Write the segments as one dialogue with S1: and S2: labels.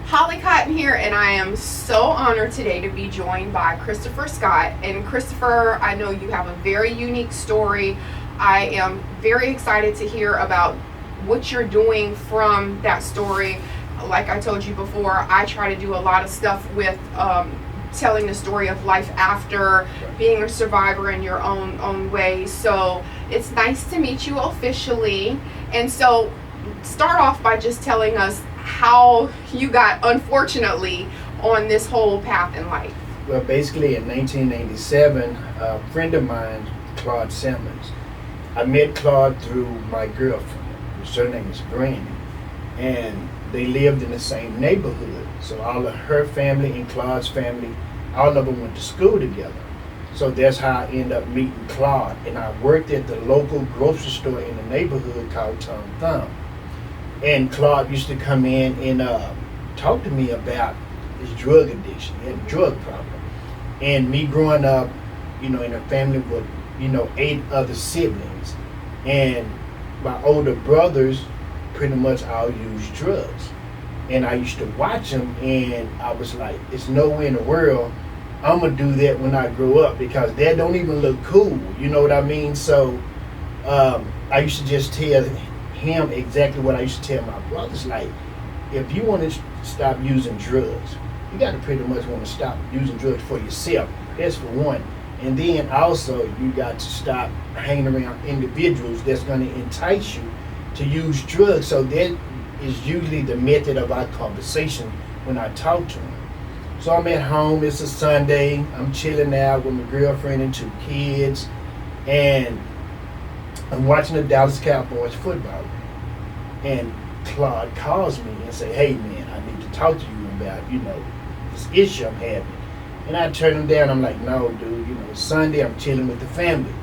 S1: Holly Cotton here, and I am so honored today to be joined by Christopher Scott. And Christopher, I know you have a very unique story. I am very excited to hear about what you're doing from that story. Like I told you before, I try to do a lot of stuff with telling the story of life after being a survivor in your own way. So it's nice to meet you officially. And so start off by just telling us how you got, unfortunately, on this whole path in life.
S2: Well, basically in 1987, a friend of mine, Claude Simmons, I met Claude through my girlfriend, her name is Brandy, and they lived in the same neighborhood. So all of her family and Claude's family, all of them went to school together. So that's how I ended up meeting Claude. And I worked at the local grocery store in the neighborhood called Tom Thumb. And Claude used to come in and talk to me about his drug addiction. He had a drug problem. And me growing up, in a family with, 8 other siblings. And my older brothers pretty much all used drugs. And I used to watch them, and I was like, it's nowhere in the world I'm going to do that when I grow up, because that don't even look cool. You know what I mean? So I used to just tell him exactly what I used to tell my brothers. Like, if you want to stop using drugs, you got to pretty much want to stop using drugs for yourself. That's for one. And then also you got to stop hanging around individuals that's going to entice you to use drugs. So that is usually the method of our conversation when I talk to them. So I'm at home, it's a Sunday, I'm chilling out with my girlfriend and 2 kids, and I'm watching the Dallas Cowboys football. And Claude calls me and say, hey man, I need to talk to you about, this issue I'm having. And I turn him down, I'm like, no dude, it's Sunday, I'm chilling with the family.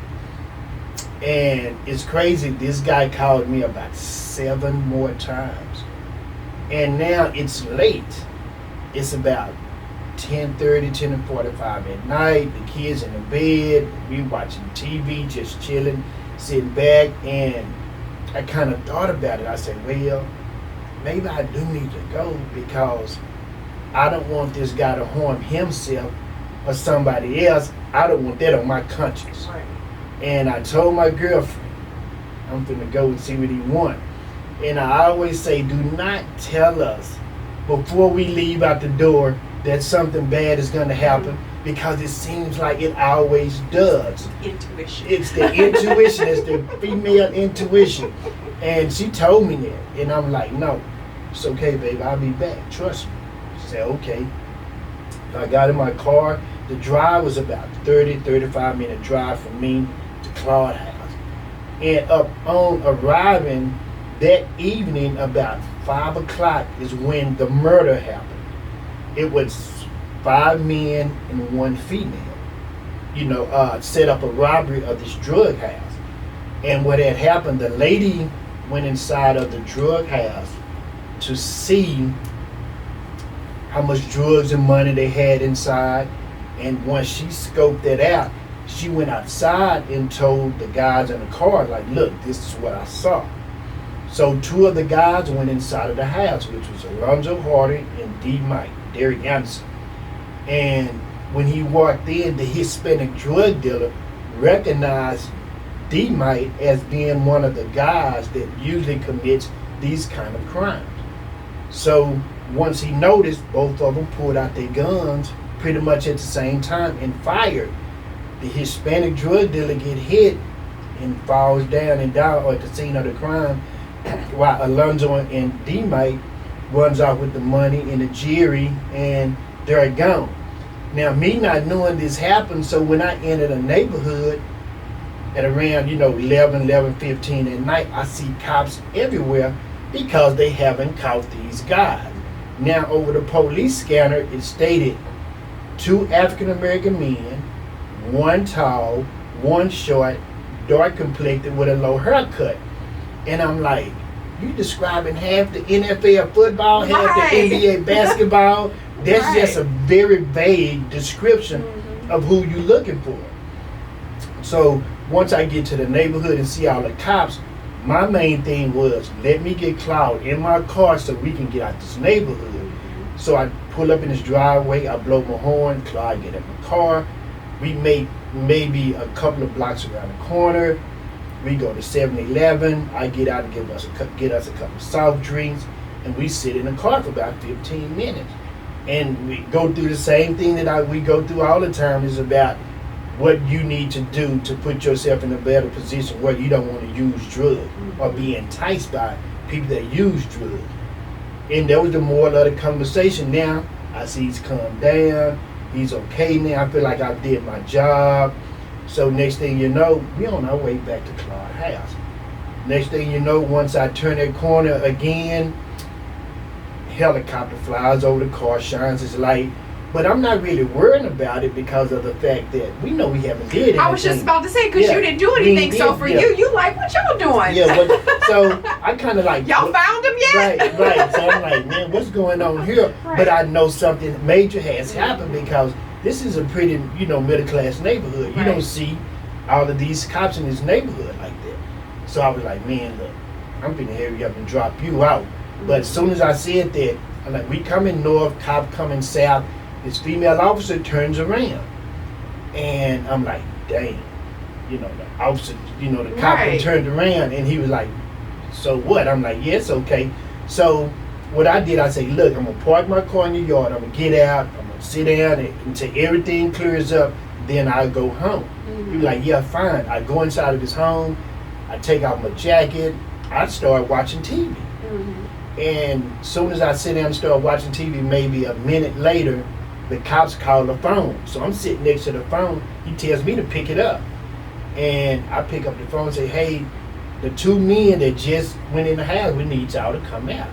S2: And it's crazy, this guy called me about 7 more times. And now it's late. It's about 10:30, 10:45 at night. The kids in the bed, we watching TV, just chilling, sitting back. And I kind of thought about it. I said, well, maybe I do need to go, because I don't want this guy to harm himself or somebody else. I don't want that on my conscience.
S1: Right.
S2: And I told my girlfriend, I'm finna go and see what he want. And I always say, do not tell us before we leave out the door that something bad is going to happen, because it seems like it always does.
S1: Intuition.
S2: It's the intuition. It's the female intuition. And she told me that. And I'm like, no, it's okay, babe. I'll be back. Trust me. She said, okay. I got in my car. The drive was about 35-minute drive from me to Claude House. And upon arriving that evening, about 5 o'clock, is when the murder happened. It was 5 men and 1 female, set up a robbery of this drug house. And what had happened, the lady went inside of the drug house to see how much drugs and money they had inside. And once she scoped that out, she went outside and told the guys in the car, like, look, this is what I saw. So 2 of the guys went inside of the house, which was Alonzo Hardy and D. Mike, Derek Anderson. And when he walked in, the Hispanic drug dealer recognized D. Mike as being one of the guys that usually commits these kind of crimes. So once he noticed, both of them pulled out their guns pretty much at the same time and fired. The Hispanic drug dealer get hit and falls down and died at the scene of the crime, while Alonzo and D. Mike runs off with the money and the jewelry, and they're gone. Now, me not knowing this happened, so when I entered a neighborhood at around, 11:15 at night, I see cops everywhere because they haven't caught these guys. Now, over the police scanner, it stated 2 African-American men, 1 tall, 1 short, dark complected with a low haircut. And I'm like, you describing half the NFL football, half the NBA basketball. That's just a very vague description of who you're looking for. So once I get to the neighborhood and see all the cops, my main thing was, let me get Claude in my car so we can get out this neighborhood. So I pull up in his driveway, I blow my horn, Clyde get in my car. We make maybe a couple of blocks around the corner. We go to 7-Eleven. I get out and get us a couple of soft drinks, and we sit in the car for about 15 minutes. And we go through the same thing that we go through all the time, is about what you need to do to put yourself in a better position where you don't want to use drugs or be enticed by people that use drugs. And that was the moral of the conversation. Now I see he's calmed down. He's okay now. I feel like I did my job. So next thing you know, we on our way back to Claude's house. Next thing you know, once I turn that corner again, helicopter flies over the car, shines its light. But I'm not really worrying about it because of the fact that we know we haven't did anything.
S1: I was just about to say, because you didn't do anything. So for you like, what y'all doing?
S2: Yeah, but, so I kind of like...
S1: Y'all found him yet?
S2: Right. So I'm like, man, what's going on here? Right. But I know something major has happened because this is a pretty, middle class neighborhood. You don't see all of these cops in this neighborhood like that. So I was like, man, look, I'm finna hurry up and drop you out. But as soon as I said that, I'm like, we coming north, cop coming south. This female officer turns around, and I'm like, dang, the officer, the cop turned around, and he was like, so what? I'm like, yes, okay. So what I did, I say, look, I'm gonna park my car in your yard. I'm gonna get out. I'm gonna sit down until everything clears up. Then I'll go home. He was like, yeah, fine. I go inside of his home. I take off my jacket. I start watching TV. And as soon as I sit down and start watching TV, maybe a minute later, the cops call the phone. So I'm sitting next to the phone. He tells me to pick it up. And I pick up the phone and say, hey, the two men that just went in the house, we need y'all to come out.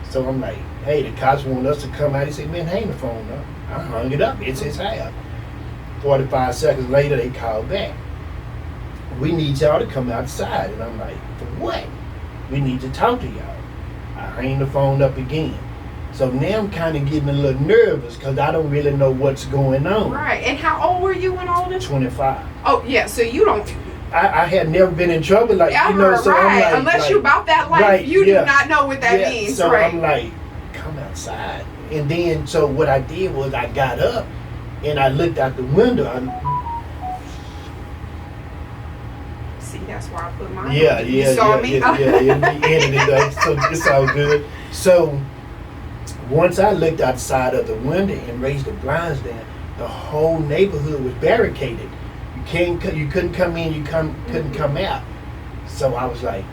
S2: So I'm like, hey, the cops want us to come out. He said, man, hang the phone up. I hung it up. It's his house. 45 seconds later, they call back. We need y'all to come outside. And I'm like, for what? We need to talk to y'all. I hang the phone up again. So now I'm kind of getting a little nervous because I don't really know what's going on.
S1: Right. And how old were you when all this?
S2: 25.
S1: Oh, yeah. So you don't...
S2: I had never been in trouble like,
S1: ever,
S2: so
S1: right.
S2: I'm like...
S1: Unless you about that life, you do not know what that means.
S2: So
S1: right.
S2: I'm like, come outside. And then, so what I did was I got up and I looked out the window.
S1: See, that's why I put mine on.
S2: You saw me? Yeah, we ended it up, so it's all good. So once I looked outside of the window and raised the blinds down, the whole neighborhood was barricaded. You couldn't come in, couldn't come out. So I was like,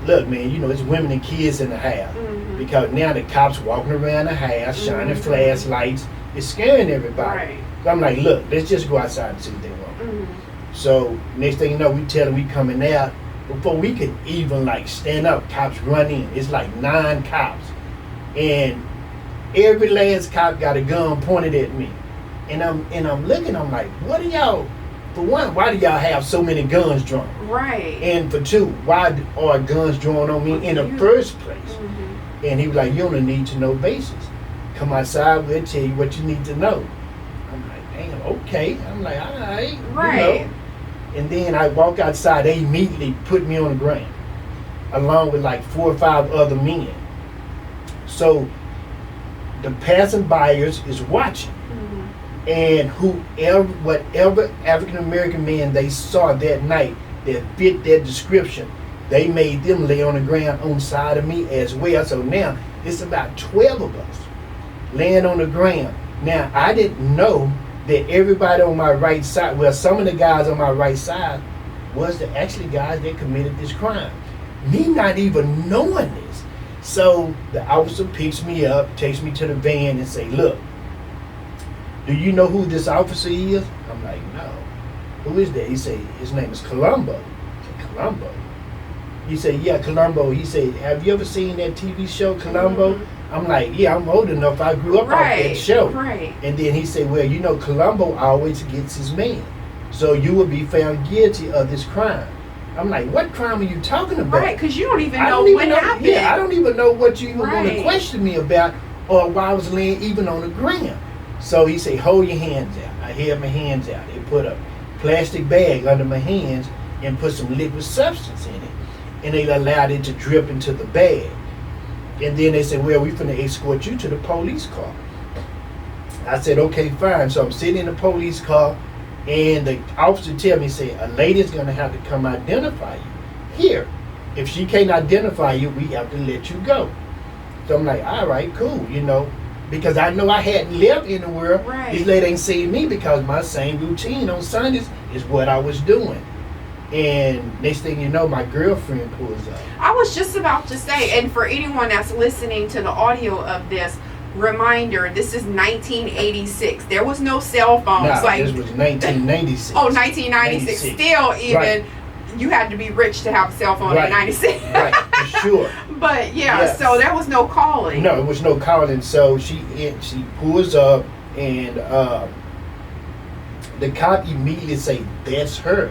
S2: look, man, it's women and kids in the house. Because now the cops walking around the house, shining flashlights, it's scaring everybody.
S1: Right.
S2: So I'm like, look, let's just go outside and see what they want. So next thing you know, we tell them we coming out. Before we could even stand up, cops run in. It's like 9 cops. And every last cop got a gun pointed at me. And I'm looking, I'm like, what are y'all, for one, why do y'all have so many guns drawn?
S1: Right.
S2: And for two, why are guns drawn on me in the first place? And he was like, you on a need to know basis. Come outside, we'll tell you what you need to know. I'm like, damn, okay. I'm like, all right.
S1: Right.
S2: And then I walk outside, they immediately put me on the ground, along with 4 or 5 other men. So the passing buyers is watching. And whatever African American man they saw that night that fit that description, they made them lay on the ground on side of me as well. So now it's about 12 of us laying on the ground. Now I didn't know that everybody on my right side, well, some of the guys on my right side was the actually guys that committed this crime. Me not even knowing this. So the officer picks me up, takes me to the van and say, look, do you know who this officer is? I'm like, no. Who is that? He said, his name is Columbo. I said, Columbo? He said, yeah, Columbo. He said, have you ever seen that TV show, Columbo? I'm like, yeah, I'm old enough. I grew up off that show.
S1: Right.
S2: And then he said, well, Columbo always gets his man. So you will be found guilty of this crime. I'm like, what crime are you talking about?
S1: Right, because you don't even know what happened.
S2: Yeah, I don't even know what you even want to question me about or why I was laying even on the ground. So he said, hold your hands out. I held my hands out. They put a plastic bag under my hands and put some liquid substance in it. And they allowed it to drip into the bag. And then they said, well, we finna escort you to the police car. I said, okay, fine. So I'm sitting in the police car, and the officer tell me, say, a lady's gonna have to come identify you here. If she can't identify you, we have to let you go. So I'm like, all right, cool, you know, because I know I hadn't left anywhere.
S1: Right.
S2: This lady ain't seen me because my same routine on Sundays is what I was doing. And next thing you know, my girlfriend pulls up.
S1: I was just about to say, and for anyone that's listening to the audio of this, reminder, this is 1986. There was no cell phones.
S2: Nah,
S1: like
S2: this was 1996.
S1: Oh, 1996. Still, even
S2: right.
S1: You had to be rich to have a cell phone
S2: Right.
S1: in 96.
S2: Right, for sure.
S1: But yeah,
S2: Yes.
S1: so there was no calling.
S2: No, it was no calling. So she pulls up, and the cop immediately say, "That's her,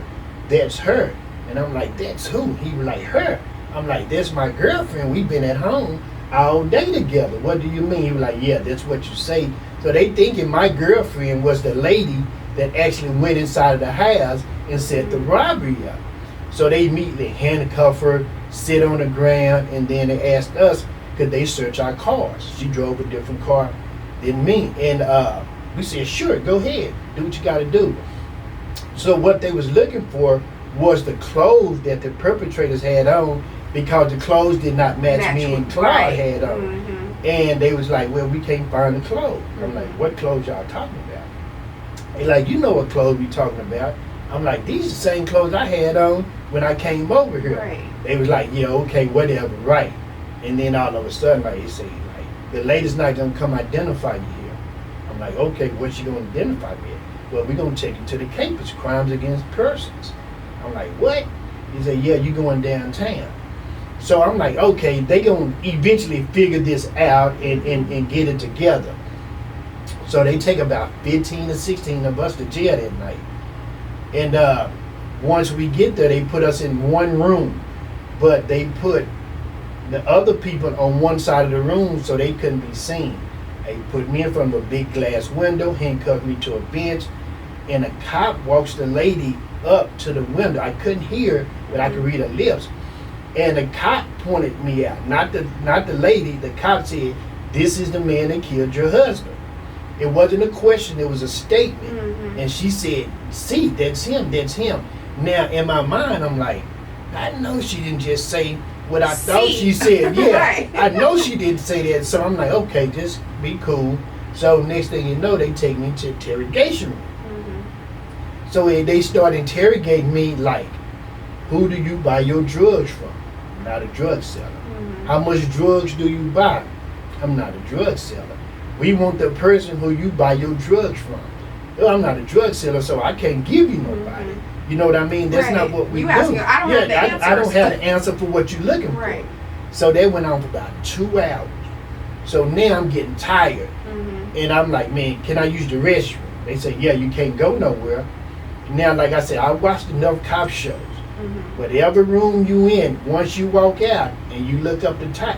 S2: that's her." And I'm like, "That's who?" He was like, "Her." I'm like, "That's my girlfriend. We've been at home all day together." "What do you mean?" He was like, "Yeah, that's what you say." So they thinking my girlfriend was the lady that actually went inside of the house and set the robbery up. So they immediately handcuff her, sit on the ground, and then they asked us, could they search our cars? She drove a different car than me. And we said, sure, go ahead. Do what you got to do. So what they was looking for was the clothes that the perpetrators had on, because the clothes did not match me and Clyde
S1: right.
S2: had on.
S1: Mm-hmm.
S2: And they was like, well, we can't find the clothes. I'm like, what clothes y'all talking about? They like, you know what clothes we talking about. I'm like, these are the same clothes I had on when I came over here.
S1: Right.
S2: They was like, yeah, okay, whatever, right. And then all of a sudden, like they say, like, the lady's not gonna come identify you here. I'm like, okay, what's she gonna identify me at? Well, we're gonna take you to the capers, crimes against persons. I'm like, what? He said, yeah, you going downtown. So I'm like, okay, they gonna eventually figure this out and get it together. So they take about 15 to 16 of us to jail that night. And once we get there, they put us in one room, but they put the other people on one side of the room so they couldn't be seen. They put me in front of a big glass window, handcuffed me to a bench, and a cop walks the lady up to the window. I couldn't hear, but I could read her lips. And the cop pointed me out, not the lady. The cop said, "This is the man that killed your husband." It wasn't a question, it was a statement.
S1: Mm-hmm.
S2: And she said, see, that's him, that's him. Now, in my mind, I'm like, I know she didn't just say what I thought she said. Yeah,
S1: Right.
S2: I know she didn't say that. So I'm like, okay, just be cool. So next thing you know, they take me to interrogation room.
S1: Mm-hmm.
S2: So they start interrogating me like, who do you buy your drugs from? I'm not a drug seller.
S1: Mm-hmm.
S2: How much drugs do you buy? I'm not a drug seller. We want the person who you buy your drugs from. Well, I'm not a drug seller, so I can't give you nobody.
S1: Mm-hmm.
S2: You know what I mean? That's
S1: Right.
S2: not what we
S1: You
S2: do.
S1: asking, I don't have the
S2: I don't
S1: answers.
S2: have the answer for what you're looking
S1: Right.
S2: for. So that went on for about 2 hours. So now I'm getting tired.
S1: Mm-hmm.
S2: And I'm like, man, can I use the restroom? They say, yeah, you can't go nowhere. Now, like I said, I watched enough cop shows.
S1: Mm-hmm.
S2: Whatever room you in, once you walk out and you look up the top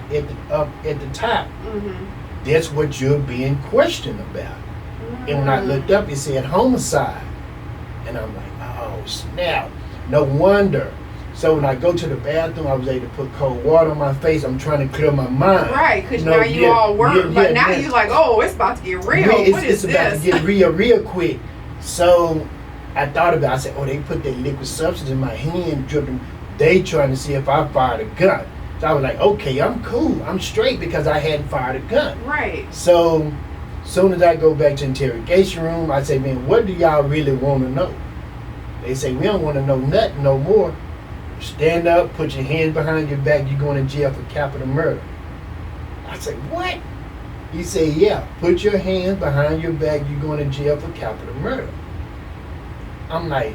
S2: up at the top,
S1: Mm-hmm.
S2: that's what you're being questioned about. And when I looked up, it said homicide. And I'm like, oh, snap. No wonder. So when I go to the bathroom, I was able to put cold water on my face. I'm trying to clear my mind.
S1: Right, because
S2: No,
S1: now you
S2: yeah,
S1: all work,
S2: yeah,
S1: but
S2: yeah,
S1: now
S2: yeah.
S1: you're like, oh, it's about to get real.
S2: It's about to get real quick. So I thought about it. I said, oh, they put that liquid substance in my hand, dripping. They trying to see if I fired a gun. So I was like, okay, I'm cool. I'm straight because I hadn't fired a gun.
S1: Right.
S2: So soon as I go back to interrogation room, I say, man, what do y'all really want to know? They say, we don't want to know nothing no more. Stand up, put your hands behind your back, you're going to jail for capital murder. I say, what? He said, yeah, put your hands behind your back, you're going to jail for capital murder. I'm like,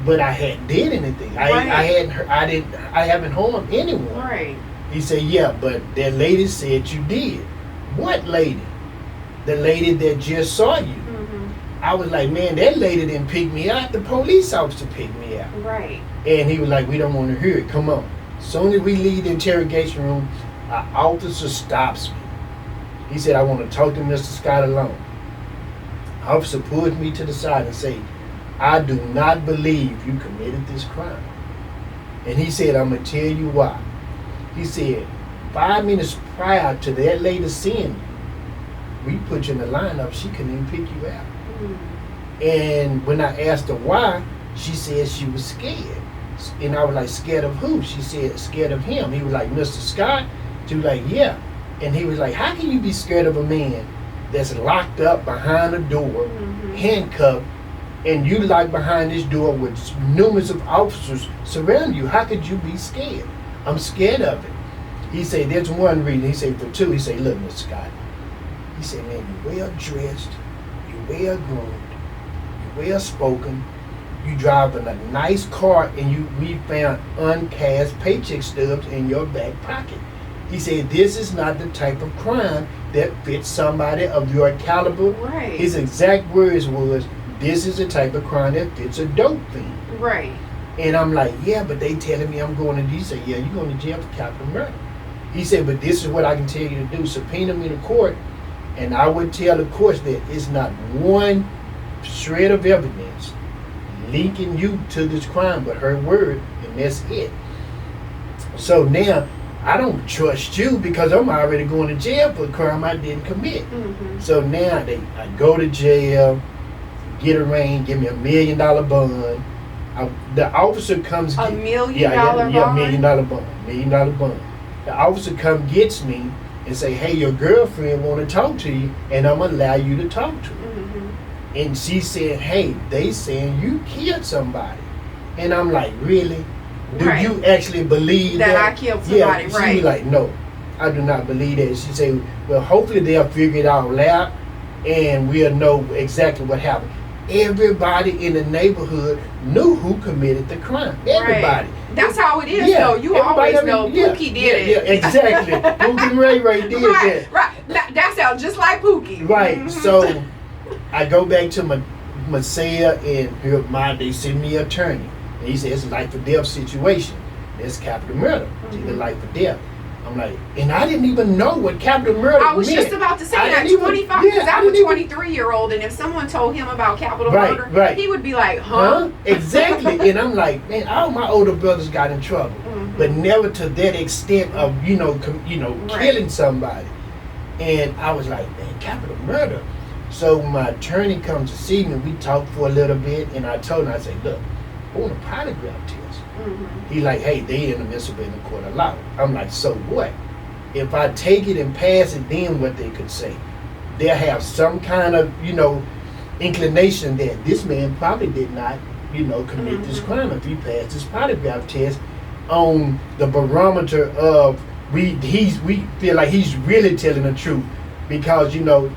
S2: but I hadn't did anything.
S1: Right.
S2: I haven't harmed anyone.
S1: Right.
S2: He said, yeah, but that lady said you did. What lady? The lady that just saw you.
S1: Mm-hmm.
S2: I was like, man, that lady didn't pick me out. The police officer picked me out.
S1: Right.
S2: And he was like, we don't want to hear it. Come on. As soon as we leave the interrogation room, our officer stops me. He said, I want to talk to Mr. Scott alone. Officer pulls me to the side and say, I do not believe you committed this crime. And he said, I'm going to tell you why. He said, 5 minutes prior to that lady seeing we put you in the lineup, she couldn't even pick you out. And when I asked her why, she said she was scared. And I was like, scared of who? She said, scared of him. He was like, Mr. Scott? She was like, yeah. And he was like, how can you be scared of a man that's locked up behind a door, handcuffed, and you like behind this door with numerous of officers surround you? How could you be scared? I'm scared of it. He said, there's one reason. He said, for two, he said, look, Mr. Scott. He said, man, you well dressed, you well groomed, you well spoken, you drive in a nice car, and we found uncashed paycheck stubs in your back pocket. He said, this is not the type of crime that fits somebody of your caliber.
S1: Right.
S2: His exact words was, this is the type of crime that fits a dope fiend.
S1: Right.
S2: And I'm like, yeah, but they telling me I'm going to jail. He said, yeah, you're going to jail for capital murder. He said, but this is what I can tell you to do. Subpoena me to court, and I would tell the courts that it's not one shred of evidence linking you to this crime but her word, and that's it. So now, I don't trust you because I'm already going to jail for a crime I didn't commit. So now I go to jail, get arraigned, give me $1 million bond. The officer comes.
S1: $1 million
S2: bond? Yeah, $1 million bond. $1 million bond. The officer come gets me and say, hey, your girlfriend want to talk to you, and I'm gonna allow you to talk to her. And she said, hey, they saying you killed somebody. And I'm like, really? Do you actually believe that?
S1: I killed somebody,
S2: She was like, no, I do not believe that. She said, well, hopefully they'll figure it out out and we'll know exactly what happened. Everybody in the neighborhood knew who committed the crime. Everybody.
S1: That's how it is, though. You always know Pookie did it.
S2: Yeah, exactly. Pookie and Ray did that.
S1: Right. That sounds just like Pookie.
S2: Right. So I go back to my cell, and they send me an attorney. And he said, it's a life or death situation. It's capital murder. It's either life or death. I'm like, and I didn't even know what capital murder meant.
S1: I was just about to say that, 25, because I'm a 23-year-old, and if someone told him about capital murder, he would be like, huh?
S2: Exactly. And I'm like, man, all my older brothers got in trouble, but never to that extent of, killing somebody. And I was like, man, capital murder. So my attorney comes to see me, we talked for a little bit, and I told him, I said, look, I want a polygraph test. He like, hey, they inadmissible in the court of law. I'm like, so what? If I take it and pass it, then what they could say? They'll have some kind of, inclination that this man probably did not, commit this crime if he passed this polygraph test on the barometer of we feel like he's really telling the truth, because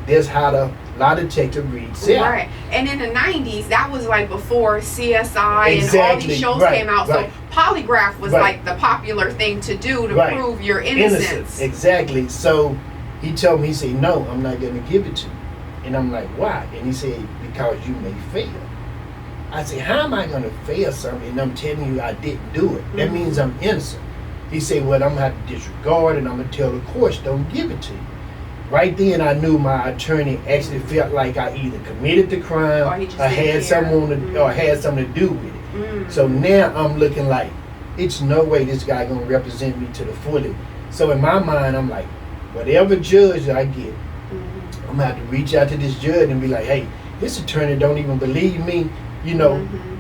S2: that's how the lie detector reads it.
S1: Right. And in the 90s, that was like before CSI and all these shows came out. So polygraph was like the popular thing to do to prove your innocence.
S2: Exactly. So he told me, he said, no, I'm not going to give it to you. And I'm like, why? And he said, because you may fail. I said, how am I going to fail something and I'm telling you I didn't do it? That means I'm innocent. He said, well, I'm going to have to disregard and I'm going to tell the courts don't give it to you. Right then, I knew my attorney actually felt like I either committed the crime or had something to do with it. So now I'm looking like, it's no way this guy gonna represent me to the fullest. So in my mind, I'm like, whatever judge I get, I'm gonna have to reach out to this judge and be like, hey, this attorney don't even believe me,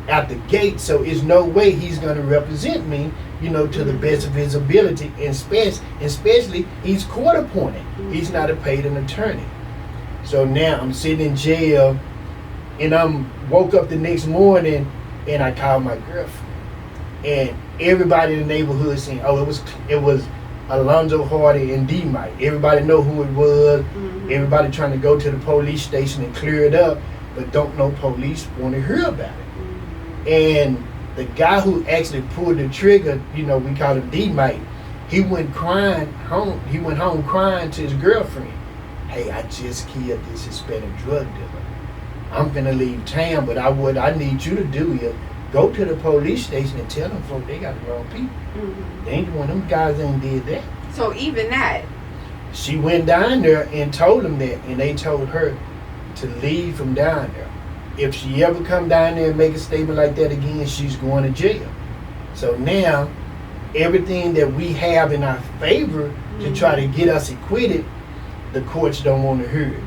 S2: out the gate. So it's no way he's gonna represent me, to the best of his ability, and especially he's court appointed. He's not a paid an attorney. So now I'm sitting in jail, and woke up the next morning, and I called my girlfriend, and everybody in the neighborhood saying, oh, it was Alonzo Hardy and D-Mike. Everybody know who it was. Everybody trying to go to the police station and clear it up, but don't know police want to hear about it. And the guy who actually pulled the trigger, we call him D-Mike, he went home crying to his girlfriend. Hey, I just killed this Hispanic drug dealer. I'm gonna leave town, but I need you to do is go to the police station and tell them folks they got the wrong people. They ain't one of them guys ain't did that.
S1: So even that.
S2: She went down there and told them that, and they told her to leave from down there. If she ever come down there and make a statement like that again, she's going to jail. So now, everything that we have in our favor to try to get us acquitted, the courts don't want to hear it.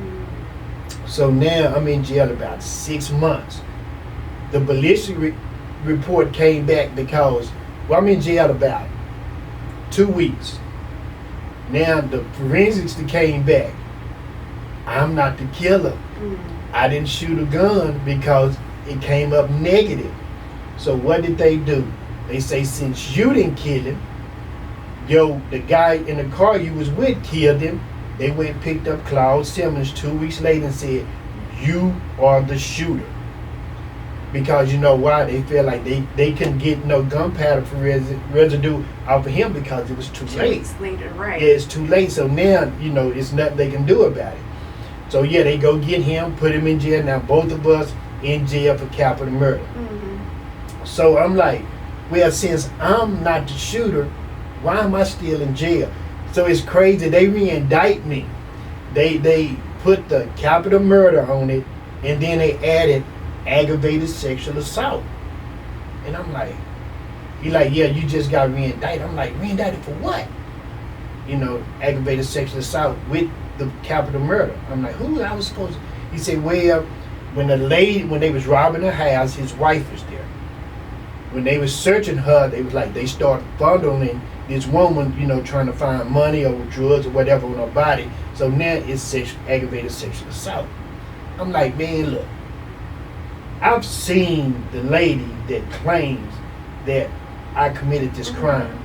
S2: So now I'm in jail about 6 months. The ballistic report came back because, I'm in jail about 2 weeks. Now the forensics that came back, I'm not the killer. I didn't shoot a gun because it came up negative. So what did they do? They say, since you didn't kill him, the guy in the car you was with killed him. They went and picked up Claude Simmons 2 weeks later and said, you are the shooter. Because you know why? They feel like they couldn't get no gunpowder for residue off of him because it was too
S1: 2
S2: late.
S1: weeks later, right.
S2: Yeah, it's too late. So now, it's nothing they can do about it. So yeah, they go get him, put him in jail. Now both of us in jail for capital murder. So I'm like, well, since I'm not the shooter, why am I still in jail? So it's crazy. They re-indict me. They put the capital murder on it, and then they added aggravated sexual assault. And I'm like, he like, yeah, you just got re-indicted. I'm like, re-indicted for what? Aggravated sexual assault with the capital murder. I'm like, who I was supposed to? He said, well, when they was robbing her house, his wife was there. When they was searching her, they started fondling this woman, trying to find money or drugs or whatever on her body. So now it's aggravated sexual assault. I'm like, man, look, I've seen the lady that claims that I committed this crime.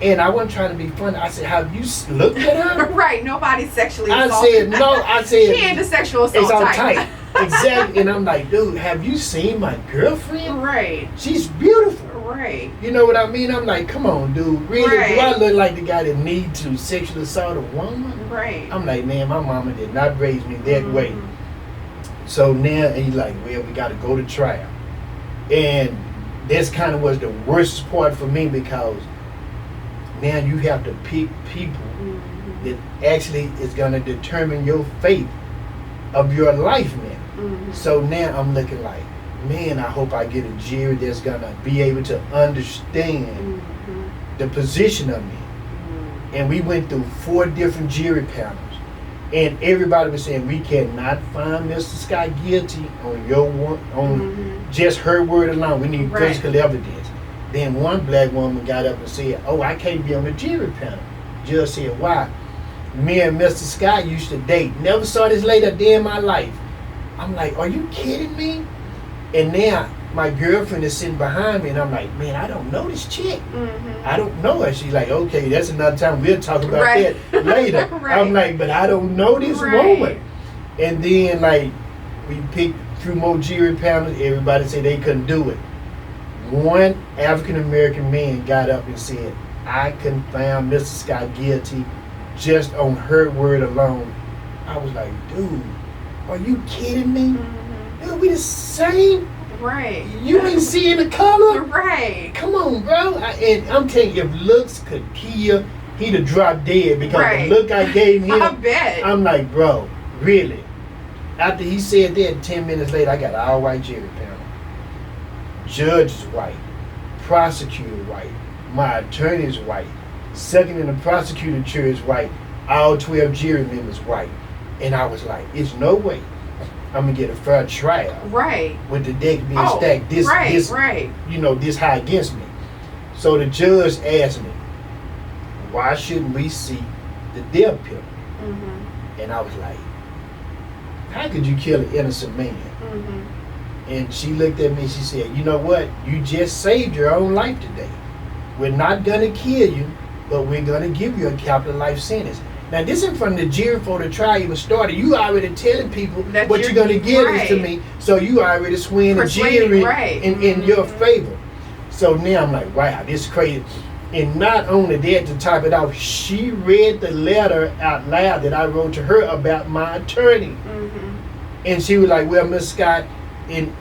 S2: And I wasn't trying to be funny. I said, have you looked at her?
S1: Right, nobody's sexually assaulted.
S2: I said, no. I said,
S1: she ain't the sexual assault type.
S2: Exactly. And I'm like, dude, have you seen my girlfriend?
S1: Right.
S2: She's beautiful.
S1: Right.
S2: You know what I mean? I'm like, come on, dude. Really?
S1: Right.
S2: Do I look like the guy that needs to sexually assault a woman?
S1: Right.
S2: I'm like, man, my mama did not raise me that way. So now he's like, well, we got to go to trial. And this kind of was the worst part for me because now you have to pick people that actually is going to determine your fate of your life, man. So now I'm looking like, man, I hope I get a jury that's going to be able to understand the position of me. And we went through 4 different jury panels. And everybody was saying, we cannot find Mr. Scott guilty on just her word alone. We need physical evidence. Then one black woman got up and said, oh, I can't be on the jury panel. Judge said, why? Me and Mr. Scott used to date. Never saw this lady a day in my life. I'm like, are you kidding me? And now my girlfriend is sitting behind me and I'm like, man, I don't know this chick. I don't know her. She's like, okay, that's another time. We'll talk about that later. I'm like, but I don't know this woman. And then like we picked through more jury panels. Everybody said they couldn't do it. One African American man got up and said, I can find Mr. Scott guilty just on her word alone. I was like, dude, are you kidding me? Dude, we the same.
S1: Right.
S2: You ain't seeing the color.
S1: Right.
S2: Come on, bro. And I'm telling you, if looks could kill, he'd have dropped dead because the look I gave him.
S1: I bet.
S2: I'm like, bro, really? After he said that, 10 minutes later, I got an all-white jury panel. Judge is white. Prosecutor white. My attorney is white. Second in the prosecutor chair is white. All 12 jury members white. And I was like, it's no way I'm gonna get a fair trial.
S1: Right.
S2: With the deck being stacked this this high against me. So the judge asked me, why shouldn't we see the death penalty? And I was like, how could you kill an innocent man? And she looked at me and she said, you know what? You just saved your own life today. We're not gonna kill you, but we're gonna give you a capital life sentence. Now this in front of the jury before the trial even started. You already telling people that what you're gonna give is to me, so you already swing the jury in your favor. So now I'm like, wow, this is crazy. And not only that, to top it off, she read the letter out loud that I wrote to her about my attorney. And she was like, well, Miss Scott, in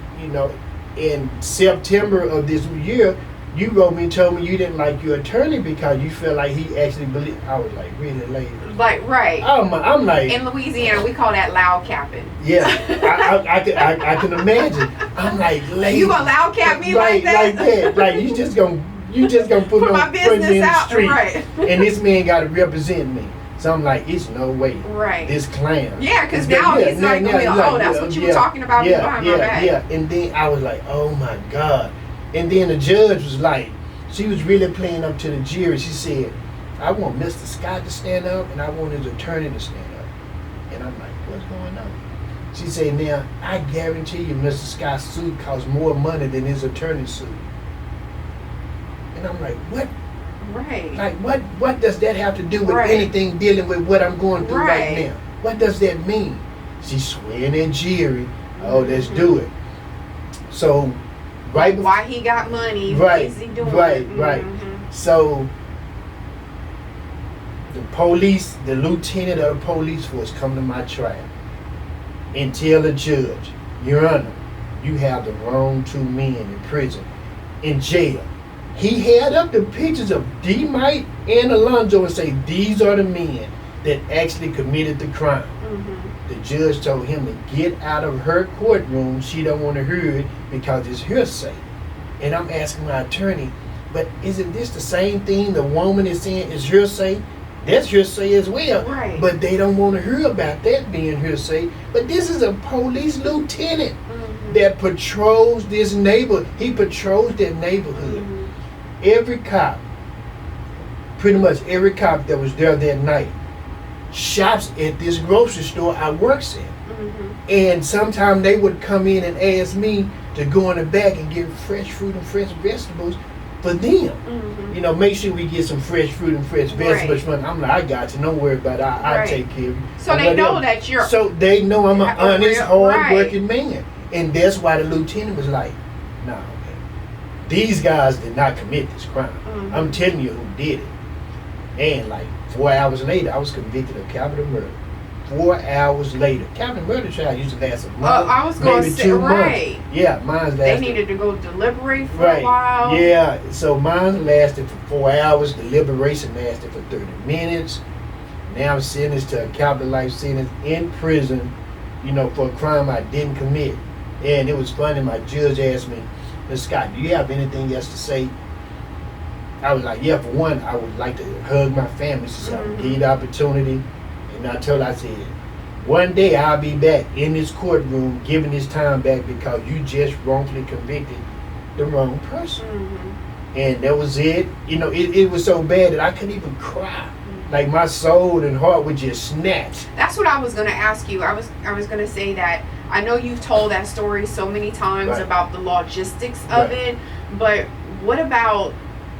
S2: September of this year, you wrote me and told me you didn't like your attorney because you felt like he actually believed. I was like, really, lady?
S1: Like,
S2: I'm like.
S1: In Louisiana, we call that loud capping.
S2: Yeah, I can imagine. I'm like, lady.
S1: You gonna loud cap me like that?
S2: Like that. Like, you just gonna You just gonna put
S1: my
S2: me in
S1: business
S2: the
S1: out,
S2: street,
S1: right?
S2: and this man got to represent me. So I'm like, it's no way.
S1: Right.
S2: This clan.
S1: Yeah, because now he's like, oh, that's what you were talking about behind my back.
S2: Yeah. And then I was like, oh my God. And then the judge was like, she was really playing up to the jury. She said, I want Mr. Scott to stand up, and I want his attorney to stand up. And I'm like, what's going on? She said, now, I guarantee you Mr. Scott's suit costs more money than his attorney's suit. And I'm like, what?
S1: Right.
S2: Like, what does that have to do with anything dealing with what I'm going through right now? What does that mean? She's swearing at jury. Oh, let's do it. So, right before,
S1: why he got money?
S2: Right.
S1: What is he doing?
S2: Right. So, the lieutenant of the police force come to my trial and tell the judge, Your Honor, you have the wrong two men in prison, in jail. He held up the pictures of D. Mike and Alonzo and say, these are the men that actually committed the crime. The judge told him to get out of her courtroom. She don't want to hear it because it's hearsay. And I'm asking my attorney, but isn't this the same thing the woman is saying is hearsay? That's hearsay as well.
S1: Right.
S2: But they don't want to hear about that being hearsay. But this is a police lieutenant that patrols this neighborhood. He patrols that neighborhood. Every cop, pretty much every cop that was there that night, shops at this grocery store I works in. And sometimes they would come in and ask me to go in the back and get fresh fruit and fresh vegetables for them. You know, make sure we get some fresh fruit and fresh vegetables from them. I'm like, I got you. Don't worry about it. I'll take care of you.
S1: So they know that you're...
S2: So they know I'm an honest, hard-working man. And that's why the lieutenant was like, nah, man. These guys did not commit this crime. I'm telling you who did it. And like 4 hours later, I was convicted of capital murder. 4 hours later. Capital murder trial usually lasts a month,
S1: I was going to say,
S2: 2 months. Yeah, mine lasted.
S1: They needed to go deliberate for a while.
S2: Yeah, so mine lasted for 4 hours. Deliberation lasted for 30 minutes. Now I'm sentenced to a capital life sentence in prison, you know, for a crime I didn't commit. And it was funny, my judge asked me, Mr. Scott, do you have anything else to say? I was like, yeah, for one, I would like to hug my family. She said, give you the opportunity. And I told her, I said, one day I'll be back in this courtroom giving this time back because you just wrongfully convicted the wrong person. And that was it. You know, it was so bad that I couldn't even cry. Like my soul and heart would just snatch.
S1: That's what I was going to ask you. I was going to say that I know you've told that story so many times about the logistics of it, but what about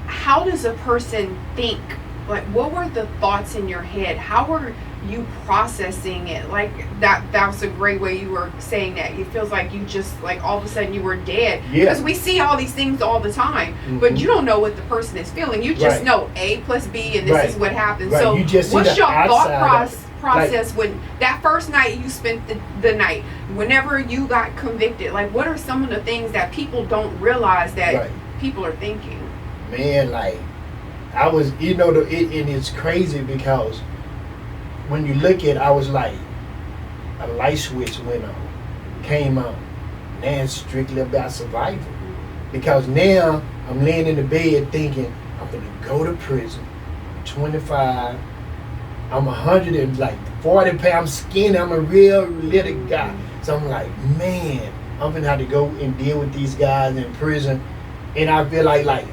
S1: how does a person think? Like, what were the thoughts in your head? How were you processing it? Like that was a great way you were saying that. It feels like you just, like, all of a sudden you were dead. Because we see all these things all the time, but you don't know what the person is feeling. You just know A plus B and this is what happens. So
S2: you just
S1: what's your thought process
S2: Like,
S1: when that first night you spent the night, whenever you got convicted? Like, what are some of the things that people don't realize that people are thinking?
S2: Man, like, I was, you know, and it's crazy because when you look at it, I was like, a light switch went on, came on. Now it's strictly about survival. Because now I'm laying in the bed thinking, I'm going to go to prison, 25, I'm 140 pounds skinny, I'm a real little guy. So I'm like, man, I'm going to have to go and deal with these guys in prison. And I feel like,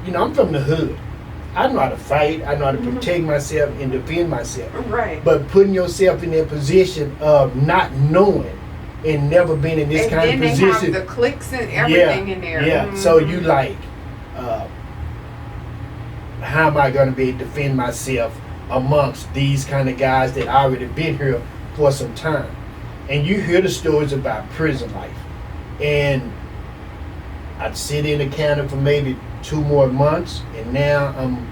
S2: you know, I'm from the hood. I know how to fight. I know how to protect myself and defend myself.
S1: Right.
S2: But putting yourself in that position of not knowing and never been in this kind of position.
S1: And then they have the clicks and everything in there.
S2: Yeah. So you like, how am I going to be able to defend myself amongst these kind of guys that already been here for some time? And you hear the stories about prison life. And I'd sit in the county for maybe 2 more months, and now I'm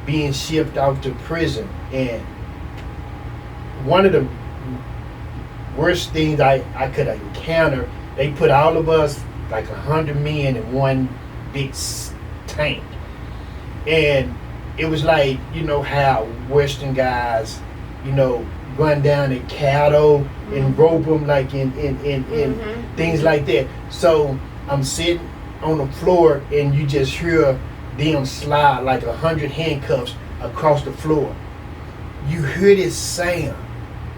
S2: being shipped off to prison. And one of the worst things I could encounter, they put all of us, like 100 men, in one big tank. And it was like, you know how Western guys, you know, run down the cattle and rope them, like in things like that. So I'm sitting on the floor and you just hear them slide like 100 handcuffs across the floor. You hear this sound,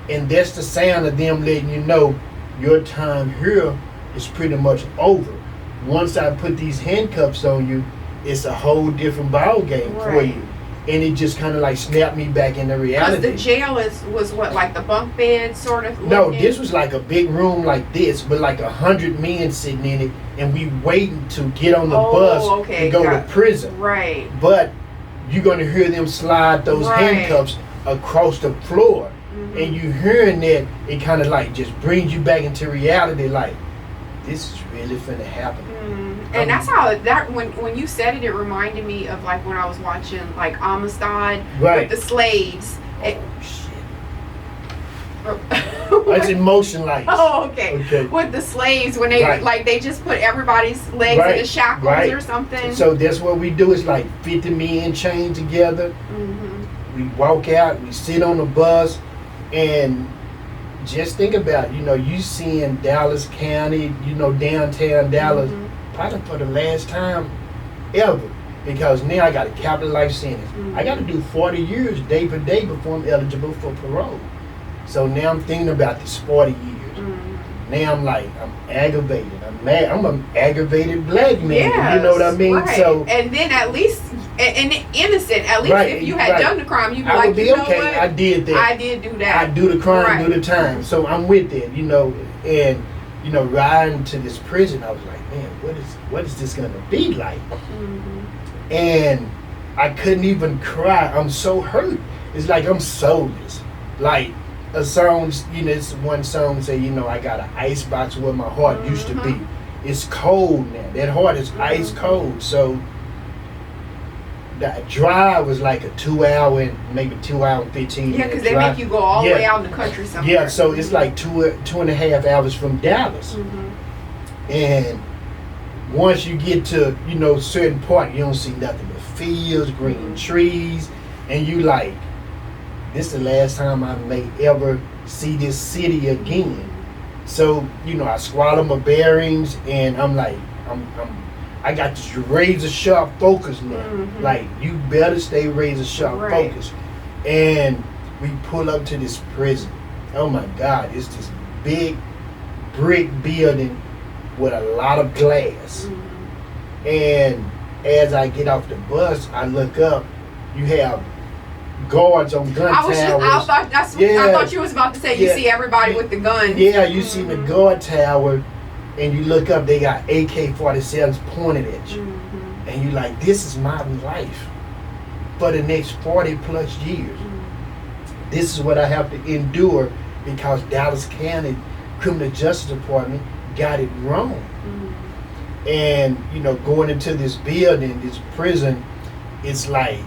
S2: and that's the sound of them letting you know your time here is pretty much over. Once I put these handcuffs on you, it's a whole different ball game for you. And it just kind of like snapped me back into reality.
S1: Because the jail was what, like the bunk bed sort of?
S2: No, this was like a big room like this, but like 100 men sitting in it, and we waiting to get on the bus and go to prison.
S1: Right.
S2: But you're gonna hear them slide those handcuffs across the floor, and you hearing that, it kind of like just brings you back into reality. Like, this is really finna happen.
S1: And that's how that when you said it, it reminded me of like when I was watching like Amistad with the slaves.
S2: It's emotion like.
S1: Oh, okay. With the slaves, when they like they just put everybody's legs in the shackles or something.
S2: So that's what we do. Is like 50 men chained together. We walk out. We sit on the bus, and just think about, you seeing Dallas County, downtown Dallas, probably for the last time ever, because now I got a capital life sentence. I got to do 40 years day per day before I'm eligible for parole. So now I'm thinking about this 40 years. Now I'm like, I'm aggravated. I'm mad. I'm an aggravated black man.
S1: Yes,
S2: you know what I mean?
S1: Right.
S2: So,
S1: and then at least, and innocent, at least if you had done the crime, you'd be like,
S2: you know what? I did that.
S1: I did do that.
S2: I do the crime, do the time. So I'm with it, and, riding to this prison, I was like, man, what is this going to be like? And I couldn't even cry. I'm so hurt. It's like I'm soulless. Like, a song, it's one song say, I got an ice box where my heart used to be. It's cold now. That heart is ice cold. So the drive was like a 2 hour and maybe 2 hour and 15 minutes.
S1: Yeah, because they make you go all the way out in the country somewhere.
S2: Yeah, so it's like 2.5 hours from Dallas. And once you get to, certain part, you don't see nothing but fields, green trees, and you like, this is the last time I may ever see this city again. So, I swallow my bearings, and I'm like, I got this razor sharp focus now. Like, you better stay razor sharp focused. And we pull up to this prison. Oh my God, it's this big brick building with a lot of glass. And as I get off the bus, I look up, you have guards on gun towers.
S1: I thought you was about to say you see everybody with the guns.
S2: Yeah, you see the guard tower, and you look up, they got AK-47s pointed at you. And you like, this is my life for the next 40 plus years. This is what I have to endure because Dallas County Criminal Justice Department got it wrong. And, going into this building, this prison, it's like,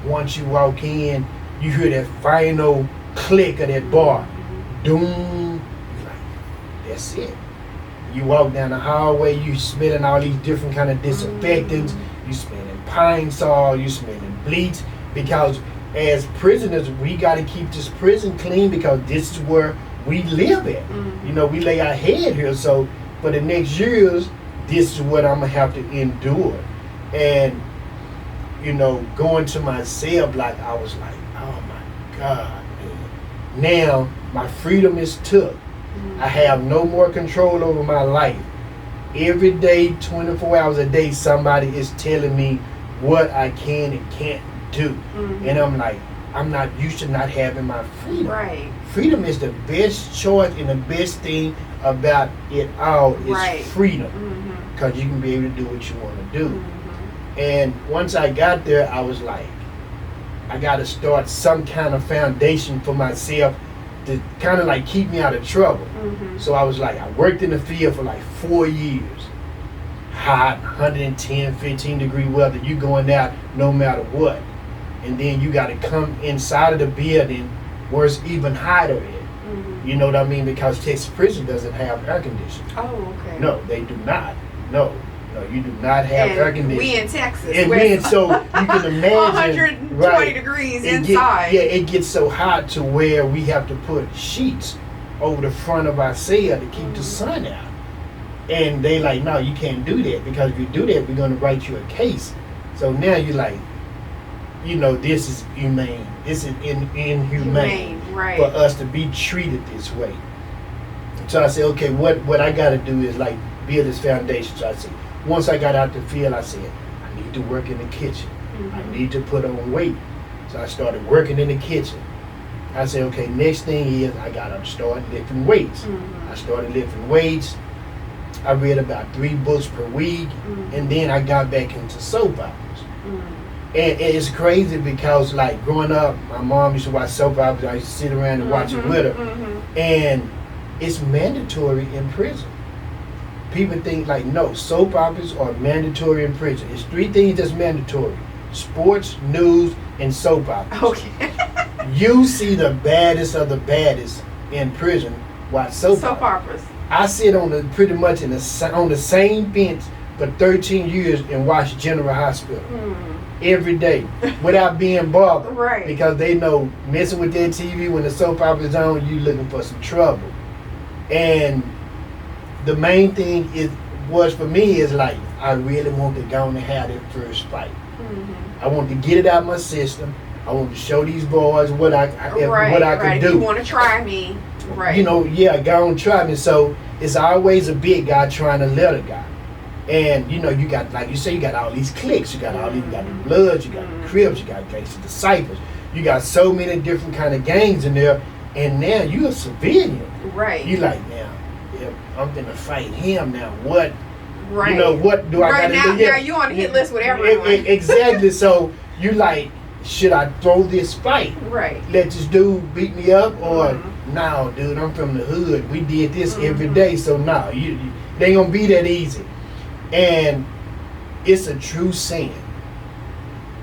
S2: once you walk in, you hear that final click of that bar. Doom. You're like, that's it. You walk down the hallway, you smelling all these different kind of disinfectants. You smelling pine sol, you smelling bleach. Because as prisoners, we got to keep this prison clean because this is where we live at. We lay our head here. So for the next years, this is what I'm going to have to endure. And going to my cell block, I was like, oh my God, man. Now, my freedom is took. I have no more control over my life. Every day, 24 hours a day, somebody is telling me what I can and can't do. And I'm like, I'm not used to not having my freedom.
S1: Right.
S2: Freedom is the best choice and the best thing about it all is freedom. Because you can be able to do what you want to do. And once I got there, I was like, I got to start some kind of foundation for myself to kind of like keep me out of trouble. So I was like, I worked in the field for like 4 years. Hot, 110, 15 degree weather. You going out no matter what. And then you got to come inside of the building where it's even hotter at. You know what I mean? Because Texas prison doesn't have air conditioning.
S1: Oh, okay.
S2: No, they do not. No, you do not have air conditioning.
S1: We in Texas.
S2: And so you can imagine
S1: 120 degrees inside.
S2: It gets so hot to where we have to put sheets over the front of our cell to keep the sun out. And they like, no, you can't do that because if you do that, we're going to write you a case. So now you're like, this is inhumane. This is inhumane
S1: right.
S2: for us to be treated this way. So I said, okay, what I got to do is like build this foundation. So I said, once I got out the field, I said, I need to work in the kitchen. I need to put on weight. So I started working in the kitchen. I said, okay, next thing is I got to start lifting weights. I started lifting weights. I read about 3 books per week, and then I got back into soap operas. And it's crazy because, like, growing up, my mom used to watch soap operas. I used to sit around and watch it with her. And it's mandatory in prison. People think, like, no, soap operas are mandatory in prison. It's 3 things that's mandatory: sports, news, and soap operas.
S1: Okay.
S2: You see the baddest of the baddest in prison watch soap operas. I sit pretty much on the same bench for 13 years and watch General Hospital every day without being bothered.
S1: Right.
S2: Because they know messing with their TV when the soap opera is on, you looking for some trouble. And the main thing was for me is like, I really want to go and have that first fight. I want to get it out of my system. I want to show these boys what I can do.
S1: You want to try me. Right.
S2: Go and try me. So it's always a big guy trying to let a guy. And you got, like you say, you got all these cliques. You got you got the Bloods, you got the Crips, you got Gangster Disciples. You got so many different kind of gangs in there. And now you're a civilian.
S1: Right.
S2: You like, now, if I'm gonna fight him now, what?
S1: Right.
S2: What do I gotta do?
S1: Right now, you on the hit list with everyone.
S2: Exactly. So you like, should I throw this fight?
S1: Right.
S2: Let this dude beat me up, or no, dude, I'm from the hood. We did this every day, so no, they ain't gonna be that easy. And it's a true saying.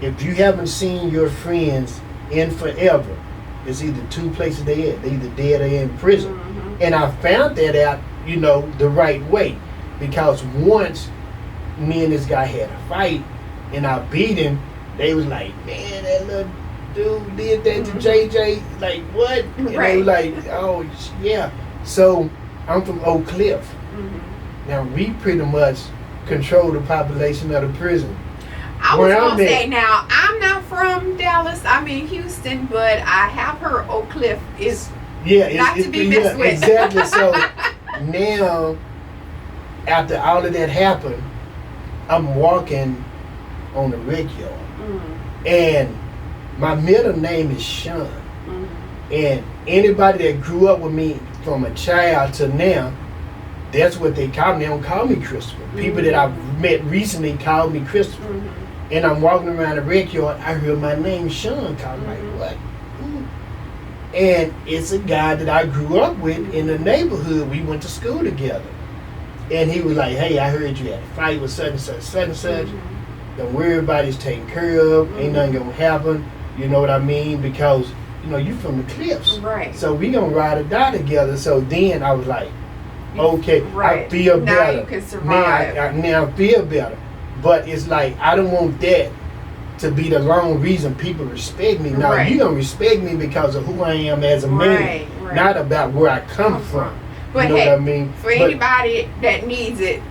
S2: If you haven't seen your friends in forever, it's either 2 places they at. They either dead or in prison. And I found that out, the right way. Because once me and this guy had a fight and I beat him, they was like, man, that little dude did that to JJ. Like, what? And they was like, oh, yeah. So I'm from Oak Cliff. Now, we pretty much control the population of the prison.
S1: I was going to say, now, I'm not from Dallas. I'm in Houston, but I have heard Oak Cliff is not to be messed with.
S2: Exactly. So now, after all of that happened, I'm walking on the rec yard. And my middle name is Sean. And anybody that grew up with me from a child to now, that's what they call me. They don't call me Christopher. People that I've met recently call me Christopher. And I'm walking around the rec yard, I heard my name Sean called. Like, what? And it's a guy that I grew up with in the neighborhood. We went to school together. And he was like, hey, I heard you had a fight with such and such, such and such. Don't worry about it, it's taken care of. Ain't nothing gonna happen. You know what I mean? Because, you from the cliffs.
S1: Right.
S2: So we gonna ride or die together. So then I was like, okay, I feel
S1: now
S2: better.
S1: You can survive.
S2: Now I feel better. But it's like, I don't want that to be the long reason people respect me. Now, you don't respect me because of who I am as a man, not about where I come from.
S1: But
S2: you know
S1: hey,
S2: what I mean?
S1: For anybody that needs it,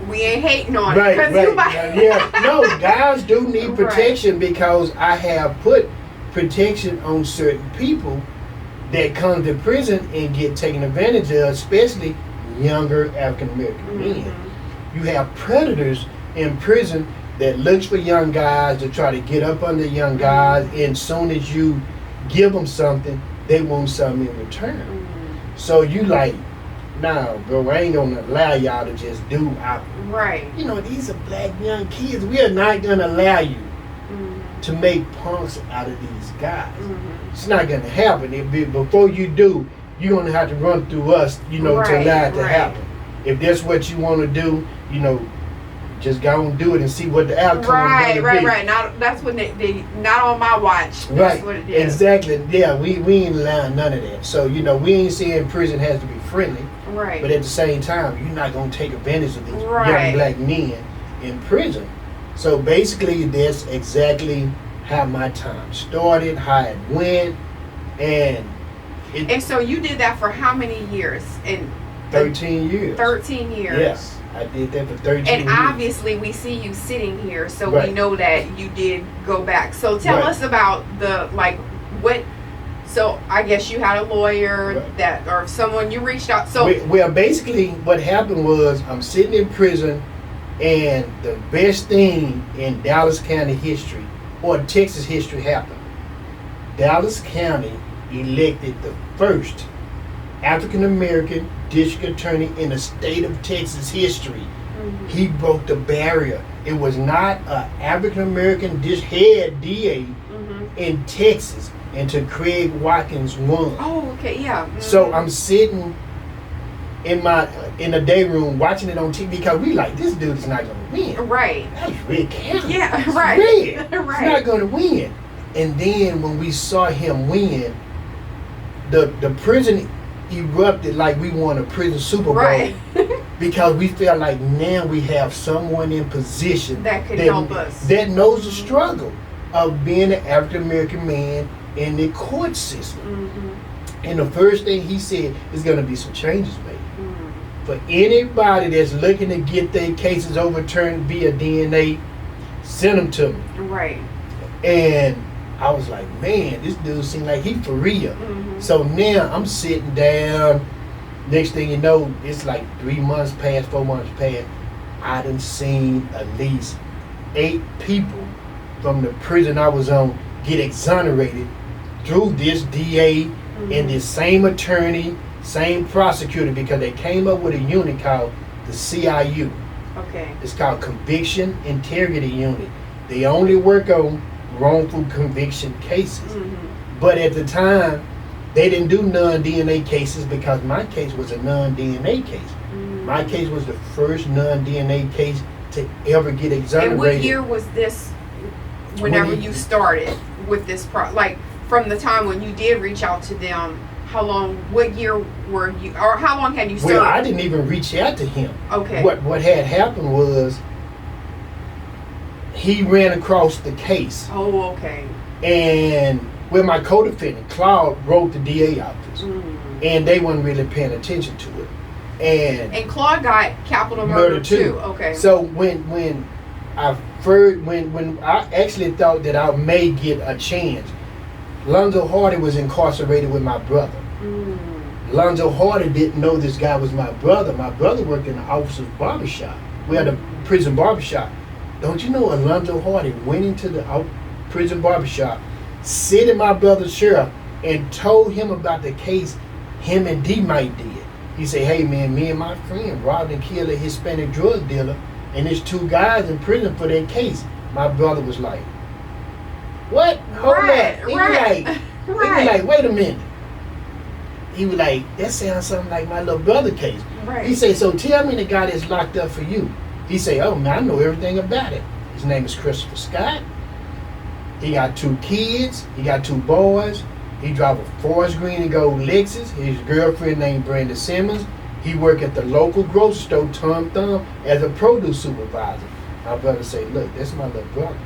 S1: we ain't hating on
S2: it.
S1: Right.
S2: No, guys do need protection because I have put protection on certain people that come to prison and get taken advantage of, especially younger African American men. You have predators in prison that looks for young guys to try to get up under young guys, and soon as you give them something, they want something in return. So you like, nah, bro, I ain't gonna allow y'all to just do out.
S1: Right.
S2: These are black young kids. We are not gonna allow you to make punks out of these guys. It's not gonna happen. Before you do, you're gonna have to run through us, to allow it to happen. If that's what you want to do, just go and do it and see what the outcome is.
S1: Right. Not that's when they not on my watch. That's what it is.
S2: Exactly. Yeah, we ain't allowing none of that. So we ain't saying prison has to be friendly.
S1: Right.
S2: But at the same time, you're not gonna take advantage of these young black men in prison. So basically, that's exactly how my time started, how it went, and
S1: so you did that for how many years? And
S2: 13 years.
S1: 13 years.
S2: Yes, I did that for 13
S1: And
S2: years.
S1: obviously, we see you sitting here, so
S2: Right.
S1: we know that you did go back. So tell
S2: Right.
S1: us about what. So I guess you had a lawyer
S2: Right.
S1: or someone you reached out. So
S2: Well, basically, what happened was I'm sitting in prison, and the best thing in Dallas County history, or Texas history, happened. Dallas County elected the first African American district attorney in the state of Texas history.
S1: Mhm.
S2: He broke the barrier. It was not an African American head DA
S1: Mhm.
S2: in Texas until Craig Watkins won.
S1: Oh, okay, yeah. Mhm.
S2: So I'm sitting in the day room watching it on TV because we like, this dude is not gonna win.
S1: Right.
S2: That's Red County.
S1: Yeah,
S2: It's
S1: right.
S2: Red.
S1: Right.
S2: He's not gonna win. And then when we saw him win, the prison erupted like we won a prison Super Bowl.
S1: Right.
S2: Because we felt like now we have someone in position
S1: That could help us.
S2: that knows the struggle of being an African American man in the court system.
S1: Mhm.
S2: And the first thing he said is going to be some changes made.
S1: Mhm.
S2: For anybody that's looking to get their cases overturned via DNA, send them to me.
S1: Right.
S2: And I was like, man, this dude seemed like he for real.
S1: Mhm.
S2: So now I'm sitting down. Next thing you know, it's like 3 months past, 4 months past. I done seen at least 8 people from the prison I was on get exonerated through this DA and this same attorney, same prosecutor, because they came up with a unit called the CIU.
S1: Okay.
S2: It's called Conviction Integrity Unit. They only work on wrongful conviction cases.
S1: Mhm.
S2: But at the time, they didn't do non-DNA cases because my case was a non-DNA case.
S1: Mhm.
S2: My case was the first non-DNA case to ever get exonerated.
S1: And what year was this? Whenever
S2: When
S1: you started with this like from the time when you did reach out to them, how long? What year were you, or how long had you served?
S2: Well, I didn't even reach out to him.
S1: Okay.
S2: What had happened was he ran across the case,
S1: Oh, okay.
S2: and with my co-defendant Claude wrote the DA office,
S1: Mhm.
S2: and they weren't really paying attention to it.
S1: And Claude got capital murder too. Okay.
S2: So when I first when I actually thought that I may get a chance, Lonzo Hardy was incarcerated with my brother.
S1: Mm.
S2: Lonzo Hardy didn't know this guy was my brother. My brother worked in the officer's barbershop. We had a prison barbershop. Don't you know Alonzo Hardy went into the prison barbershop, sit in my brother's chair, and told him about the case him and D-Mike did. He said, hey man, me and my friend robbed and killed a Hispanic drug dealer, and there's 2 guys in prison for that case. My brother was like, what? Hold
S1: Right,
S2: up. He
S1: right,
S2: was
S1: right.
S2: like, wait a minute. He was like, that sounds something like my little brother case.
S1: Right.
S2: He said, so tell me the guy that's locked up for you. He said, oh man, I know everything about it. His name is Christopher Scott. He got 2 kids. He got 2 boys. He drive a forest green and gold Lexus. His girlfriend named Brenda Simmons. He work at the local grocery store, Tom Thumb, as a produce supervisor. My brother said, look, that's my little brother.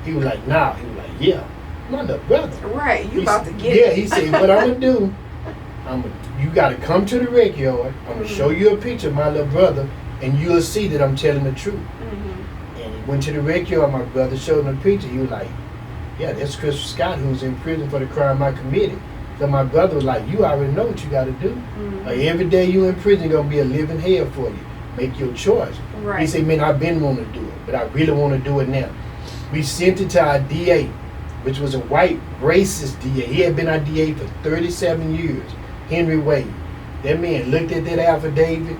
S2: He was like, nah. He was like, yeah, my little brother.
S1: Right. You
S2: He
S1: about to
S2: said-
S1: get
S2: Yeah,
S1: it.
S2: he said, what I'm going to do, you got to come to the rec yard. I'm going to show you a picture of my little brother, and you'll see that I'm telling the truth.
S1: Mhm.
S2: And he went to the rec yard. My brother showed him the picture. He was like, yeah, that's Christopher Scott, who's in prison for the crime I committed. So my brother was like, you already know what you got to do.
S1: Mhm.
S2: Like, every day you in prison going to be a living hell for you. Make your choice.
S1: Right.
S2: He said, man, I've been wanting to do it, but I really want to do it now. We sent it to our DA, which was a white racist DA. He had been our DA for 37 years, Henry Wade. That man looked at that affidavit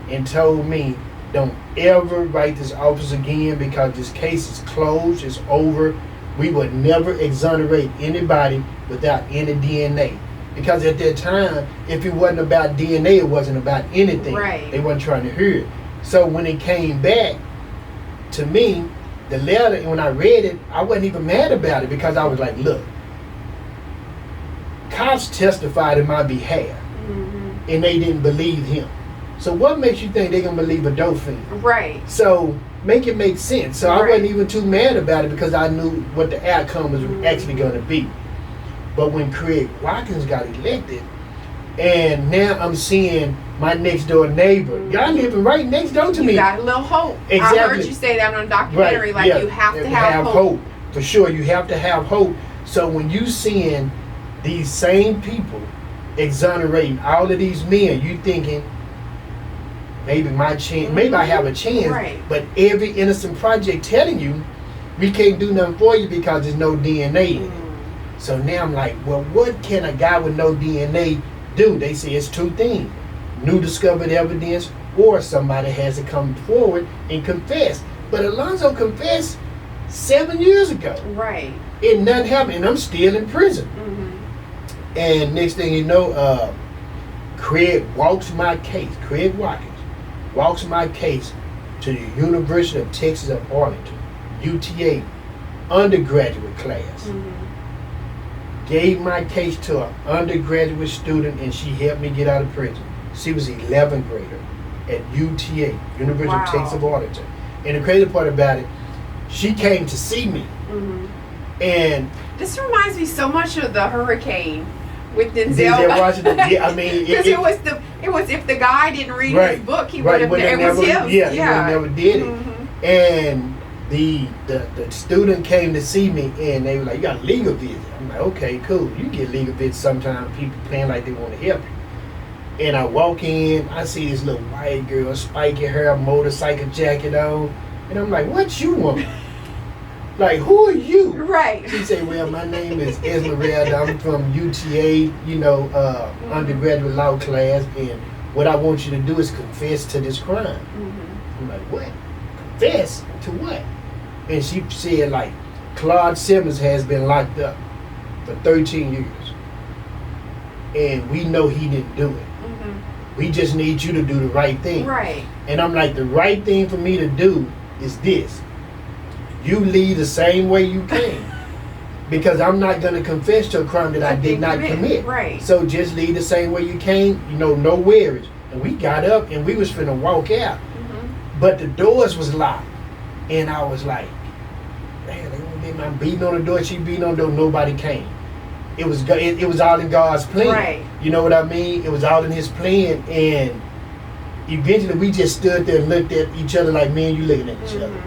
S2: and told me, don't ever write this office again because this case is closed, it's over. We would never exonerate anybody without any DNA. Because at that time, if it wasn't about DNA, it wasn't about anything.
S1: Right.
S2: They weren't trying to hear it. So when it came back to me, the letter, and when I read it, I wasn't even mad about it because I was like, look, cops testified in my behalf
S1: Mhm.
S2: and they didn't believe him. So what makes you think they're going to believe a dope fiend?
S1: Right.
S2: So make it make sense. So I
S1: Right.
S2: wasn't even too mad about it because I knew what the outcome was
S1: Mhm.
S2: actually going to be. But when Craig Watkins got elected, And now I'm seeing my next door neighbor. Y'all living right next door to me.
S1: You got a little hope.
S2: Exactly.
S1: I heard you say that on a documentary.
S2: Right.
S1: Like
S2: Yeah.
S1: you have to have hope.
S2: For sure, you have to have hope. So when you seeing these same people exonerating all of these men, you thinking maybe my chance, maybe I have a chance.
S1: Right.
S2: But every innocent project telling you we can't do nothing for you because there's no DNA in it. So now I'm like, well, what can a guy with no DNA do? They say it's two things: new discovered evidence, or somebody has to come forward and confess. But Alonzo confessed 7 years ago.
S1: Right.
S2: And nothing happened, and I'm still in prison.
S1: Mm-hmm.
S2: And next thing you know, Craig Watkins walks my case to the University of Texas at Arlington, UTA, undergraduate class.
S1: Mm-hmm.
S2: Gave my case to an undergraduate student, and she helped me get out of prison. She was an 11th grader at UTA, University of Texas at Arlington. And the crazy part about it, she came to see me.
S1: Mm-hmm.
S2: And
S1: this reminds me so much of the hurricane with Denzel
S2: Washington. Yeah, I mean,
S1: because it was if the guy didn't read his book, he would have. It was him.
S2: Yeah, he would have never did it.
S1: Mm-hmm.
S2: And the student came to see me, and they were like, "You got a legal visit." I'm like, "Okay, cool. You get legal visits sometimes. People playing like they want to help you." And I walk in, I see this little white girl, spiky hair, motorcycle jacket on, and I'm like, "What you want?" Like, who are you?
S1: Right.
S2: She said, well, my name is Esmeralda. I'm from UTA, undergraduate law class, and what I want you to do is confess to this crime. Mm-hmm. I'm like, what? Confess to what? And she said, like, Claude Simmons has been locked up for 13 years. And we know he didn't do it. Mm-hmm. We just need you to do the right thing.
S1: Right.
S2: And I'm like, the right thing for me to do is this. You leave the same way you came. Because I'm not going to confess to a crime that I did not commit.
S1: Right.
S2: So just leave the same way you came, no worries. And we got up and we was finna walk out. Mm-hmm. But the doors was locked. And I was like, man, I'm beating on the door, she beating on the door, nobody came. It was all in God's plan. Right. You know what I mean? It was all in his plan. And eventually we just stood there and looked at each other like, man, you looking at each other.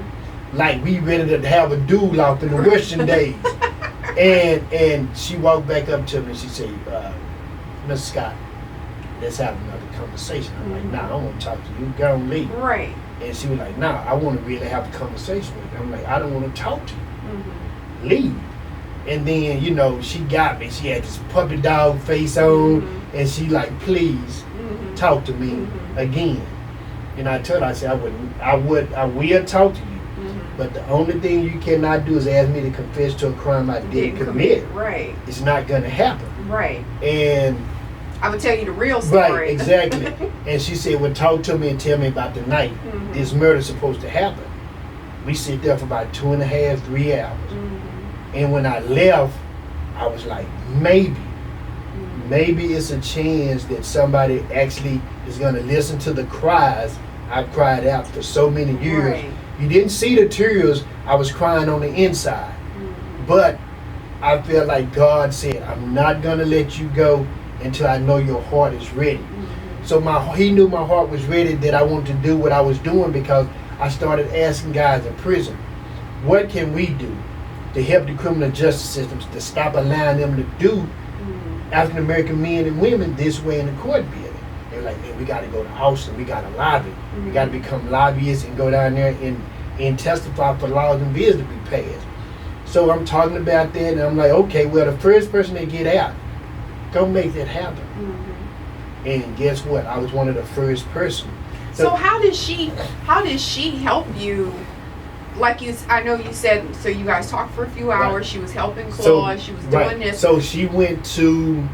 S2: Like we ready to have a duel off in the Western days. And she walked back up to me and she said, Mr. Scott, let's have another conversation. I'm like, nah, I don't want to talk to you. Go and leave.
S1: Right.
S2: And she was like, nah, I want to really have a conversation with you. I'm like, I don't want to talk to you. Mm-hmm. Leave. And then, she got me. She had this puppy dog face on, and she like, please talk to me again. And I told her, I said, I will talk to you. But the only thing you cannot do is ask me to confess to a crime I didn't commit.
S1: Right.
S2: It's not going to happen.
S1: Right.
S2: And
S1: I would tell you the real story.
S2: Right, exactly. And she said, well, talk to me and tell me about the night this murder's supposed to happen. We sit there for about 2.5, 3 hours. And when I left, I was like, maybe it's a chance that somebody actually is going to listen to the cries I've cried out for so many years. Right. You didn't see the tears I was crying on the inside. But I felt like God said, I'm not going to let you go until I know your heart is ready. So he knew my heart was ready, that I wanted to do what I was doing, because I started asking guys in prison, what can we do to help the criminal justice systems to stop allowing them to do African American men and women this way in the court building? They're like, man, we got to go to Austin, we got to lobby, we got to become lobbyists and go down there and testify for laws and bills to be passed. So I'm talking about that, and I'm like, okay, well, the first person to get out, go make that happen. And guess what? I was one of the first person.
S1: So how did she help you? Like I know you said, so you guys talked for a few hours. Right. She was helping Claude. She was doing this.
S2: So she went to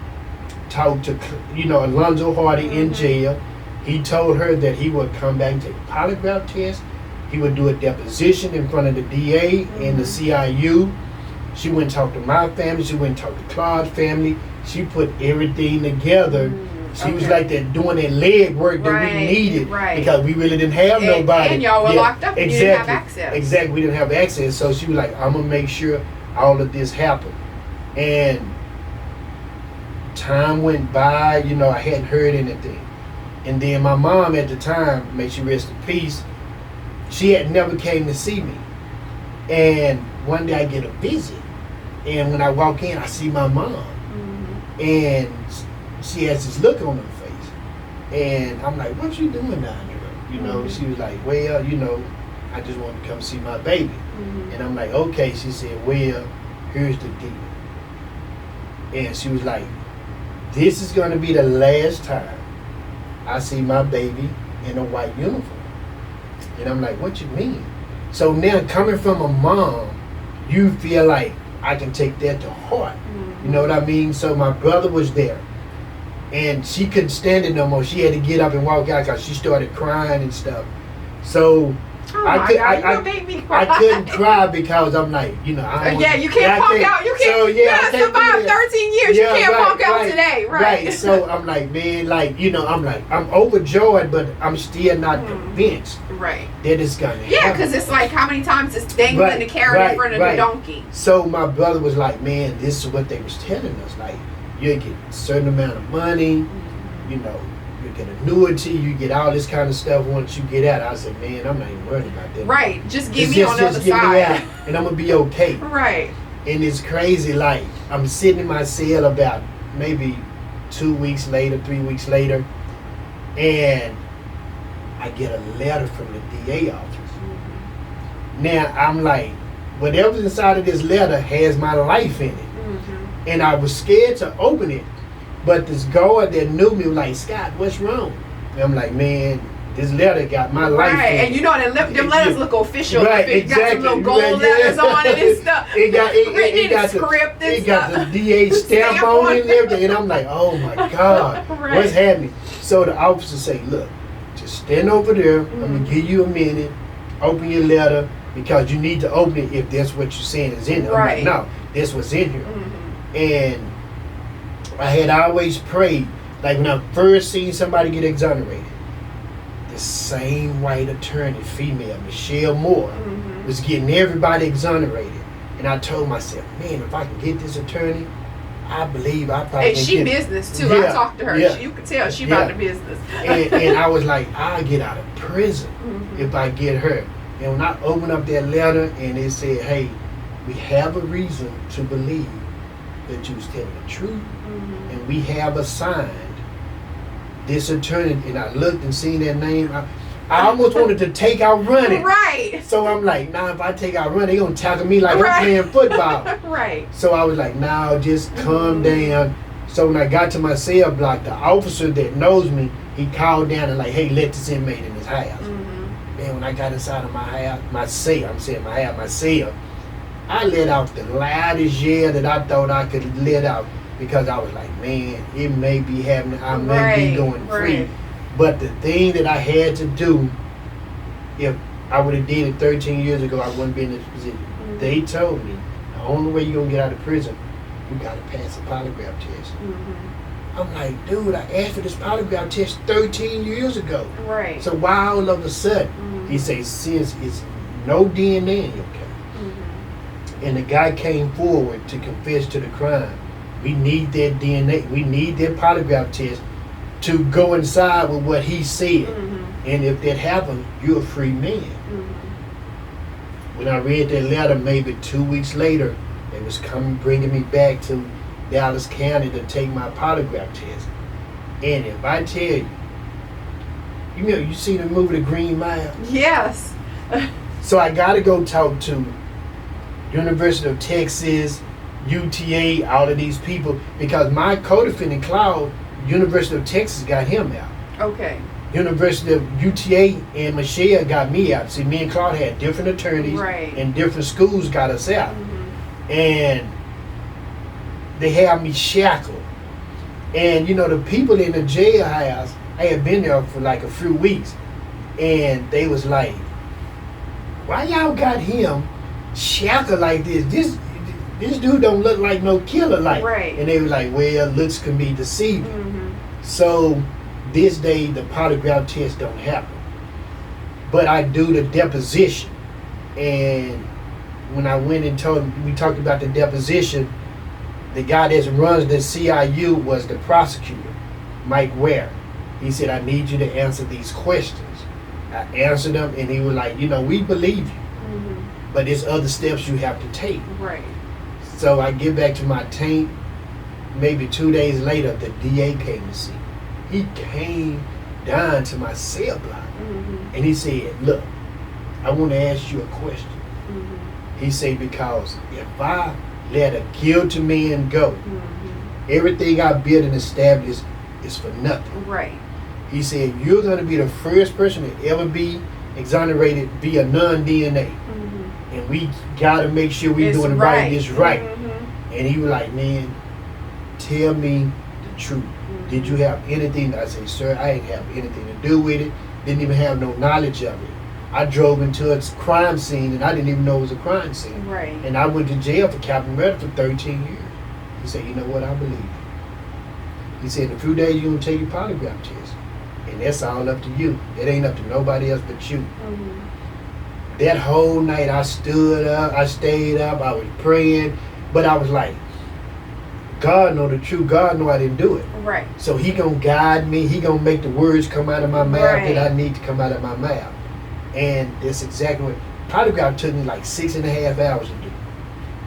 S2: talk to, Alonzo Hardy in jail. He told her that he would come back and take a polygraph test. He would do a deposition in front of the DA and the CIU. She went and talked to my family. She went and talked to Claude's family. She put everything together. She was like that, doing that leg work that we needed, because we really didn't have nobody.
S1: And y'all were locked up and you didn't have access.
S2: Exactly, we didn't have access. So she was like, I'm going to make sure all of this happened. And time went by, you know, I hadn't heard anything. And then my mom at the time, may she rest in peace, she had never came to see me. And one day I get a visit. And when I walk in, I see my mom.
S1: Mm-hmm.
S2: And she has this look on her face. And I'm like, what you doing down here? You know,
S1: Mm-hmm.
S2: she was like, well, you know, I just want to come see my baby.
S1: Mm-hmm.
S2: And I'm like, okay. She said, well, here's the deal. And she was like, this is going to be the last time I see my baby in a white uniform. And I'm like, what you mean? So now coming from a mom, you feel like I can take that to heart.
S1: Mm-hmm.
S2: You know what I mean? So my brother was there. And she couldn't stand it no more. She had to get up and walk out because she started crying and stuff. So
S1: Oh my God, you gonna make me cry.
S2: I couldn't cry because I'm like, you know, I don't
S1: Yeah, you can't punk out. You can't.
S2: So,
S1: you
S2: I
S1: gotta
S2: can't do
S1: survive
S2: that.
S1: 13 years.
S2: Yeah,
S1: you can't
S2: right,
S1: punk out
S2: right,
S1: today, right?
S2: So I'm like, man, like, you know, I'm overjoyed, but I'm still not convinced
S1: Right.
S2: that it's gonna
S1: Yeah,
S2: happen.
S1: because it's like how many times it's dangling the carrot in front of the donkey.
S2: So my brother was like, man, this is what they was telling us. Like, you get a certain amount of money, you know, you get annuity, you get all this kind of stuff once you get out. I said, man, I'm not even worried about that.
S1: Right. Just get me on the other
S2: get me out,
S1: side.
S2: and I'm gonna be okay.
S1: Right.
S2: And it's crazy, like, I'm sitting in my cell about maybe 2 weeks later, 3 weeks later, and I get a letter from the DA office. Now, I'm like, whatever's inside of this letter has my life in it.
S1: Mm-hmm.
S2: And I was scared to open it. But this guard that knew me was like, Scott, what's wrong? And I'm like, man, this letter got my life in it.
S1: And you know, them letters look official.
S2: Right,
S1: It got some little gold
S2: Right, yeah.
S1: letters on it and stuff.
S2: It got
S1: Written in
S2: got
S1: script and
S2: it got
S1: stuff.
S2: the DA stamp on it and everything. And I'm like, oh my God,
S1: Right.
S2: what's happening? So the officer say, look, just stand over there. I'm gonna give you a minute. Open your letter because you need to open it if that's what you're saying is in it.
S1: Right.
S2: I'm like, no, that's what's in here.
S1: Mm-hmm.
S2: And I had always prayed, like when I first seen somebody get exonerated, the same white attorney, female, Michelle Moore,
S1: Mm-hmm.
S2: was getting everybody exonerated. And I told myself, man, if I can get this attorney, I believe I probably
S1: And
S2: can
S1: she
S2: get
S1: business too.
S2: Yeah,
S1: I talked to her.
S2: yeah.
S1: You could tell she about
S2: Yeah.
S1: the business.
S2: and I was like, I'll get out of prison
S1: Mhm.
S2: if I get her. And when I opened up that letter and it said, hey, we have a reason to believe that you was telling the truth,
S1: Mhm.
S2: and we have assigned this attorney, and I looked and seen that name. I almost wanted to take out running.
S1: Right.
S2: So I'm like, nah, if I take out running, they gonna tackle me like
S1: Right.
S2: I'm playing football.
S1: Right.
S2: So I was like, nah, just calm down. So when I got to my cell block, the officer that knows me, he called down and like, hey, let this inmate in his house.
S1: Mm-hmm.
S2: Man, when I got inside of my house, my cell, I let out the loudest yell that I thought I could let out because I was like, man, it may be happening. I may be going free.
S1: Right.
S2: But the thing that I had to do, if I would have did it 13 years ago, I wouldn't be in this position.
S1: Mhm.
S2: They told me, the only way you're going to get out of prison, you got to pass a polygraph test.
S1: Mm-hmm.
S2: I'm like, dude, I asked for this polygraph test 13 years ago.
S1: Right.
S2: So why all of a sudden?
S1: Mhm.
S2: He says, since it's no DNA in your case,
S1: Mm-hmm.
S2: and the guy came forward to confess to the crime, we need that DNA, we need that polygraph test to go inside with what he said.
S1: Mm-hmm.
S2: And if that happened, you're a free man.
S1: Mm-hmm.
S2: When I read that letter, maybe 2 weeks later, they was bringing me back to Dallas County to take my polygraph test. And if I tell you, you know, you seen the movie The Green Mile?
S1: Yes.
S2: So I got to go talk to University of Texas, UTA, all of these people, because my co-defendant, Cloud, University of Texas got him out.
S1: Okay.
S2: University of UTA and Michelle got me out. See, me and Claude had different attorneys,
S1: Right.
S2: and different schools got us out.
S1: Mm-hmm.
S2: And they had me shackled. And, you know, the people in the jailhouse, I had been there for like a few weeks, and they was like, why y'all got him shackled like this? This dude don't look like no killer, like.
S1: Right.
S2: And they were like, well, looks can be deceiving.
S1: Mm-hmm.
S2: So this day the polygraph test don't happen, but I do the deposition. And when I went and we talked about the deposition, the guy that runs the CIU was the prosecutor, Mike Ware. He said, I need you to answer these questions. I answered them, and he was like, we believe you, but there's other steps you have to take.
S1: Right.
S2: So I get back to my tank. Maybe 2 days later, the DA came to see me. He came down to my cell block, and he said, look, I want to ask you a question. He said, because if I let a guilty man go, everything I built and established is for nothing.
S1: Right.
S2: He said, you're going to be the first person to ever be exonerated via non-DNA. And we got to make sure we're doing it right. It's right. And he was like, man, tell me the truth. Did you have anything? I said, sir, I didn't have anything to do with it. Didn't even have no knowledge of it. I drove into a crime scene and I didn't even know it was a crime scene.
S1: Right.
S2: And I went to jail for capital murder for 13 years. He said, you know what, I believe you. He said, in a few days you're going to take your polygraph test. And that's all up to you. It ain't up to nobody else but you. That whole night I stood up, I stayed up, I was praying, but I was like, God know the truth. God know I didn't do it.
S1: Right.
S2: So he gonna guide me. He gonna make the words come out of my mouth that I need to come out of my mouth. And that's exactly what polygraph took me like 6.5 hours to do.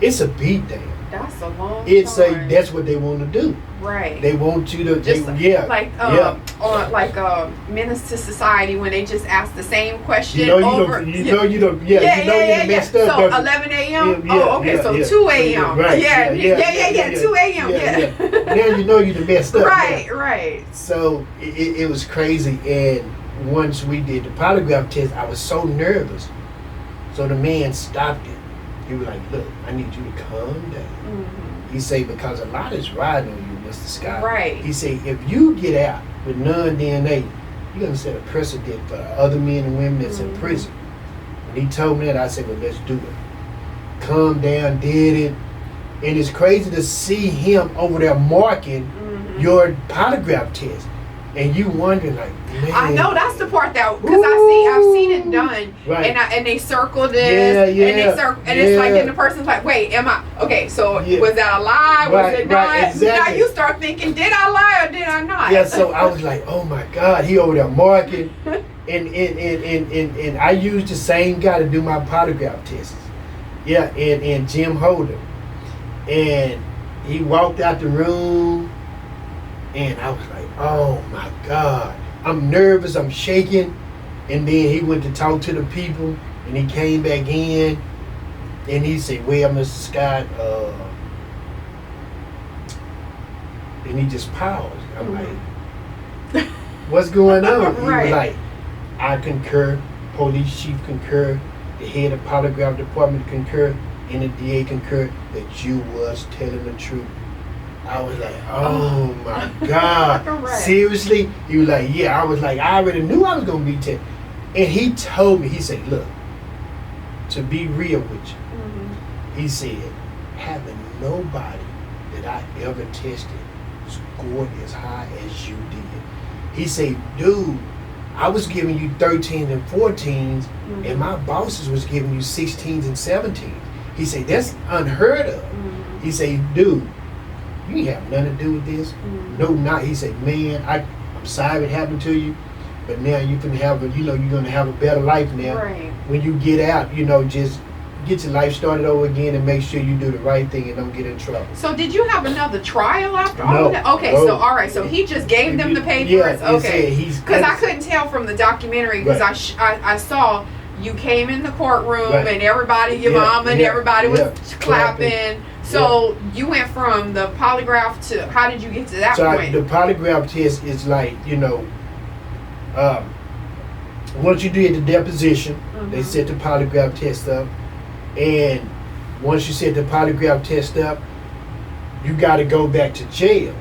S2: It's a beat down.
S1: That's a long
S2: time. That's what they want to do.
S1: Right.
S2: They want you to
S1: just on like Menace to Society when they just ask the same question over.
S2: You messed up.
S1: So 11 a.m. So 2 a.m.
S2: Right.
S1: 2 a.m.
S2: Now you know you done messed up.
S1: Right.
S2: So it was crazy, and once we did the polygraph test, I was so nervous. So the man stopped it. He was like, look, I need you to calm down. He said, because a lot is riding on you, Mr. Scott.
S1: Right.
S2: He said, if you get out with non-DNA, you're going to set a precedent for other men and women that's in prison. When he told me that, I said, well, let's do it. Calm down, did it. And it's crazy to see him over there marking your polygraph test. And you wondering like, man.
S1: I know that's the part that because I've seen it done,
S2: right.
S1: and they circle this, and they circle, and it's like then the person's like, wait, am I okay? So was that a lie? Was it not?
S2: Exactly.
S1: Now you start thinking, did I lie or did I not?
S2: Yeah. So I was like, oh my God, he over there marking, and I used the same guy to do my polygraph tests. Yeah, and Jim Holder, and he walked out the room. And I was like, oh my God. I'm nervous, I'm shaking. And then he went to talk to the people and he came back in and he said, well, Mr. Scott, and he just paused. I'm like, what's going on? He was like, I concur, police chief concur, the head of polygraph department concur, and the DA concur that you was telling the truth. I was like, oh my God. Seriously? He was like, yeah. I was like, I already knew I was going to be tested. And he told me, he said, look, to be real with you, he said, having nobody that I ever tested scored as high as you did. He said, dude, I was giving you 13s and 14s, and my bosses was giving you 16s and 17s. He said, that's unheard of. He said, dude, you ain't have nothing to do with this. No, not. He said, man, I'm sorry it happened to you, but now you can have you're gonna have a better life now. Right. When you get out, just get your life started over again and make sure you do the right thing and don't get in trouble.
S1: So did you have another trial after all of that? Okay, so all right, so he just gave them the papers.
S2: Yeah,
S1: okay. Because I couldn't tell from the documentary because I saw you came in the courtroom and everybody, your mom and everybody was clapping. So you went from the polygraph to, how did you get to that point?
S2: The polygraph test is like, once you did the deposition, they set the polygraph test up. And once you set the polygraph test up, you got to go back to jail.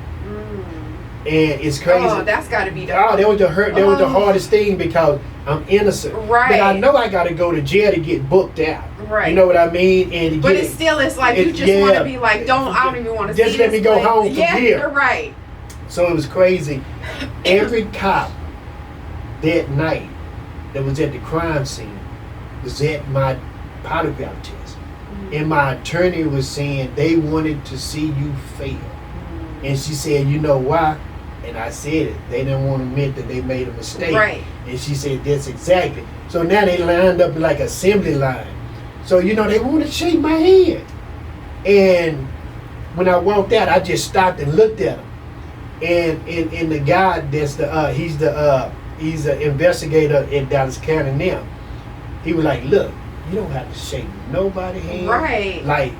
S2: And it's crazy.
S1: Oh, that's got to be the
S2: that was the hardest thing because I'm innocent.
S1: Right.
S2: But I know I got to go to jail to get booked out.
S1: Right.
S2: You know what I mean? And
S1: but it's like you just want to be like, I don't even want to see this.
S2: Just let me go home from here.
S1: You're right.
S2: So it was crazy. Every cop that night that was at the crime scene was at my polygraph test. And my attorney was saying they wanted to see you fail. And she said, you know why? And I said it. They didn't want to admit that they made a mistake.
S1: Right.
S2: And she said, that's exactly. So now they lined up like assembly line. So, you know, they want to shake my hand. And when I walked out, I just stopped and looked at him. And the guy that's he's an investigator in Dallas County now. He was like, look, you don't have to shake nobody's hand.
S1: Right.
S2: Like,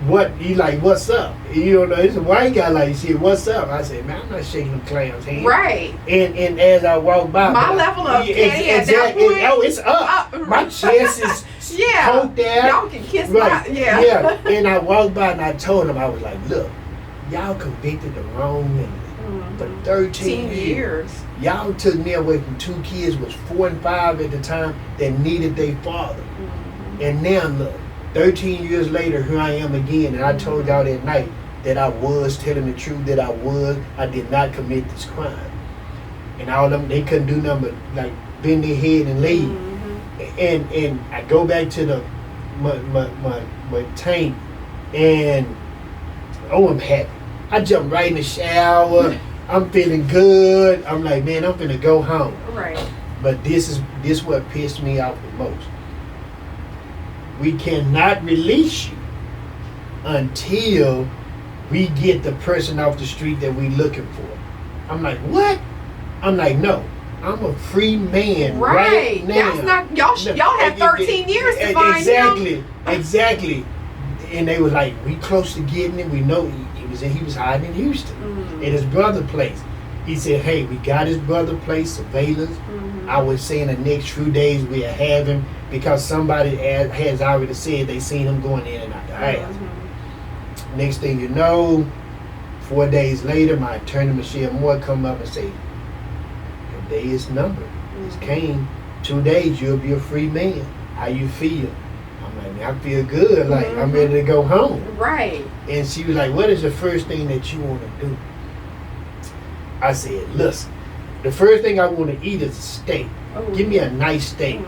S2: what? He like, what's up? You know, it's a white guy like, shit, what's up? I said, man, I'm not shaking them clowns' hands.
S1: Right.
S2: And as I walk by,
S1: my level of petty at that point.
S2: It's up. My chest is poked out.
S1: Y'all can kiss
S2: right.
S1: my,
S2: Yeah. And I walked by and I told him, I was like, look, y'all convicted the wrong man. For 13 years. Y'all took me away from 2 kids, was 4 and 5 at the time, that needed their father. And now look, 13 years later, here I am again, and I told y'all that night that I was telling the truth, that I did not commit this crime. And all of them, they couldn't do nothing but like bend their head and leave. And I go back to my tank, and I'm happy. I jumped right in the shower. I'm feeling good. I'm like, man, I'm finna go home.
S1: Right.
S2: But this what pissed me off the most. We cannot release you until we get the person off the street that we looking for. I'm like, what? I'm like, no. I'm a free man right now.
S1: That's not y'all had 13 years to find him.
S2: Exactly. And they was like, we close to getting him. We know he was hiding in Houston at his brother's place. He said, hey, we got his brother's place, surveillance. I was saying the next few days we'll have him because somebody has already said they seen him going in and out the house. Next thing you know, 4 days later, my attorney Michelle Moore come up and say, your day is numbered. It's came 2 days, you'll be a free man. How you feel? I'm like, man, I feel good. Like, I'm ready to go home.
S1: Right.
S2: And she was like, what is the first thing that you want to do? I said, listen, the first thing I want to eat is a steak. Give me a nice steak.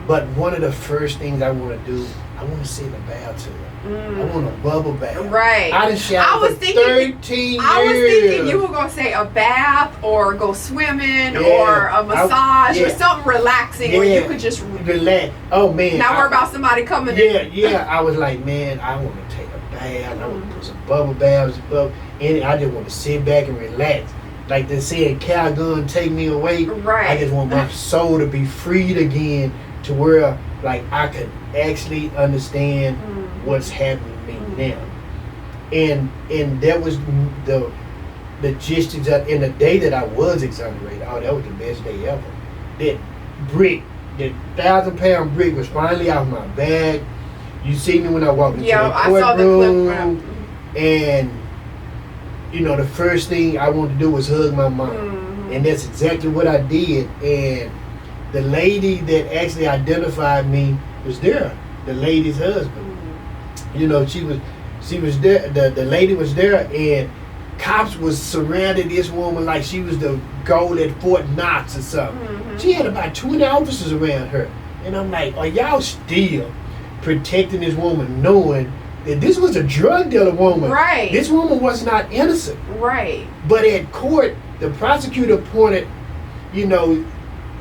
S2: But one of the first things I want to do, I want to sit in a bathtub. I want a bubble bath.
S1: Right.
S2: I done showered for 13 years.
S1: I was thinking you were going to say a bath or go swimming or a massage or something relaxing where you could just
S2: relax. Oh, man.
S1: Not worry about somebody coming in.
S2: Yeah. I was like, man, I want to take a bath. I want to put some bubble baths. And I just want to sit back and relax. Like they said, Calgon take me away.
S1: Right.
S2: I just want my soul to be freed again to where like I could actually understand what's happening to me now. And that was the logistics in the day that I was exonerated. Oh, that was the best day ever. That brick, that 1,000-pound brick was finally out of my bag. You see me when I walked into the courtroom. I saw the clip. And you know, the first thing I wanted to do was hug my mom. And that's exactly what I did. And the lady that actually identified me was there. The lady's husband. You know, she was there. The lady was there, and cops was surrounding this woman like she was the goal at Fort Knox or something. She had about 20 officers around her. And I'm like, are y'all still protecting this woman knowing that this was a drug dealer woman?
S1: Right.
S2: This woman was not innocent. Right. But at court, the prosecutor pointed, you know,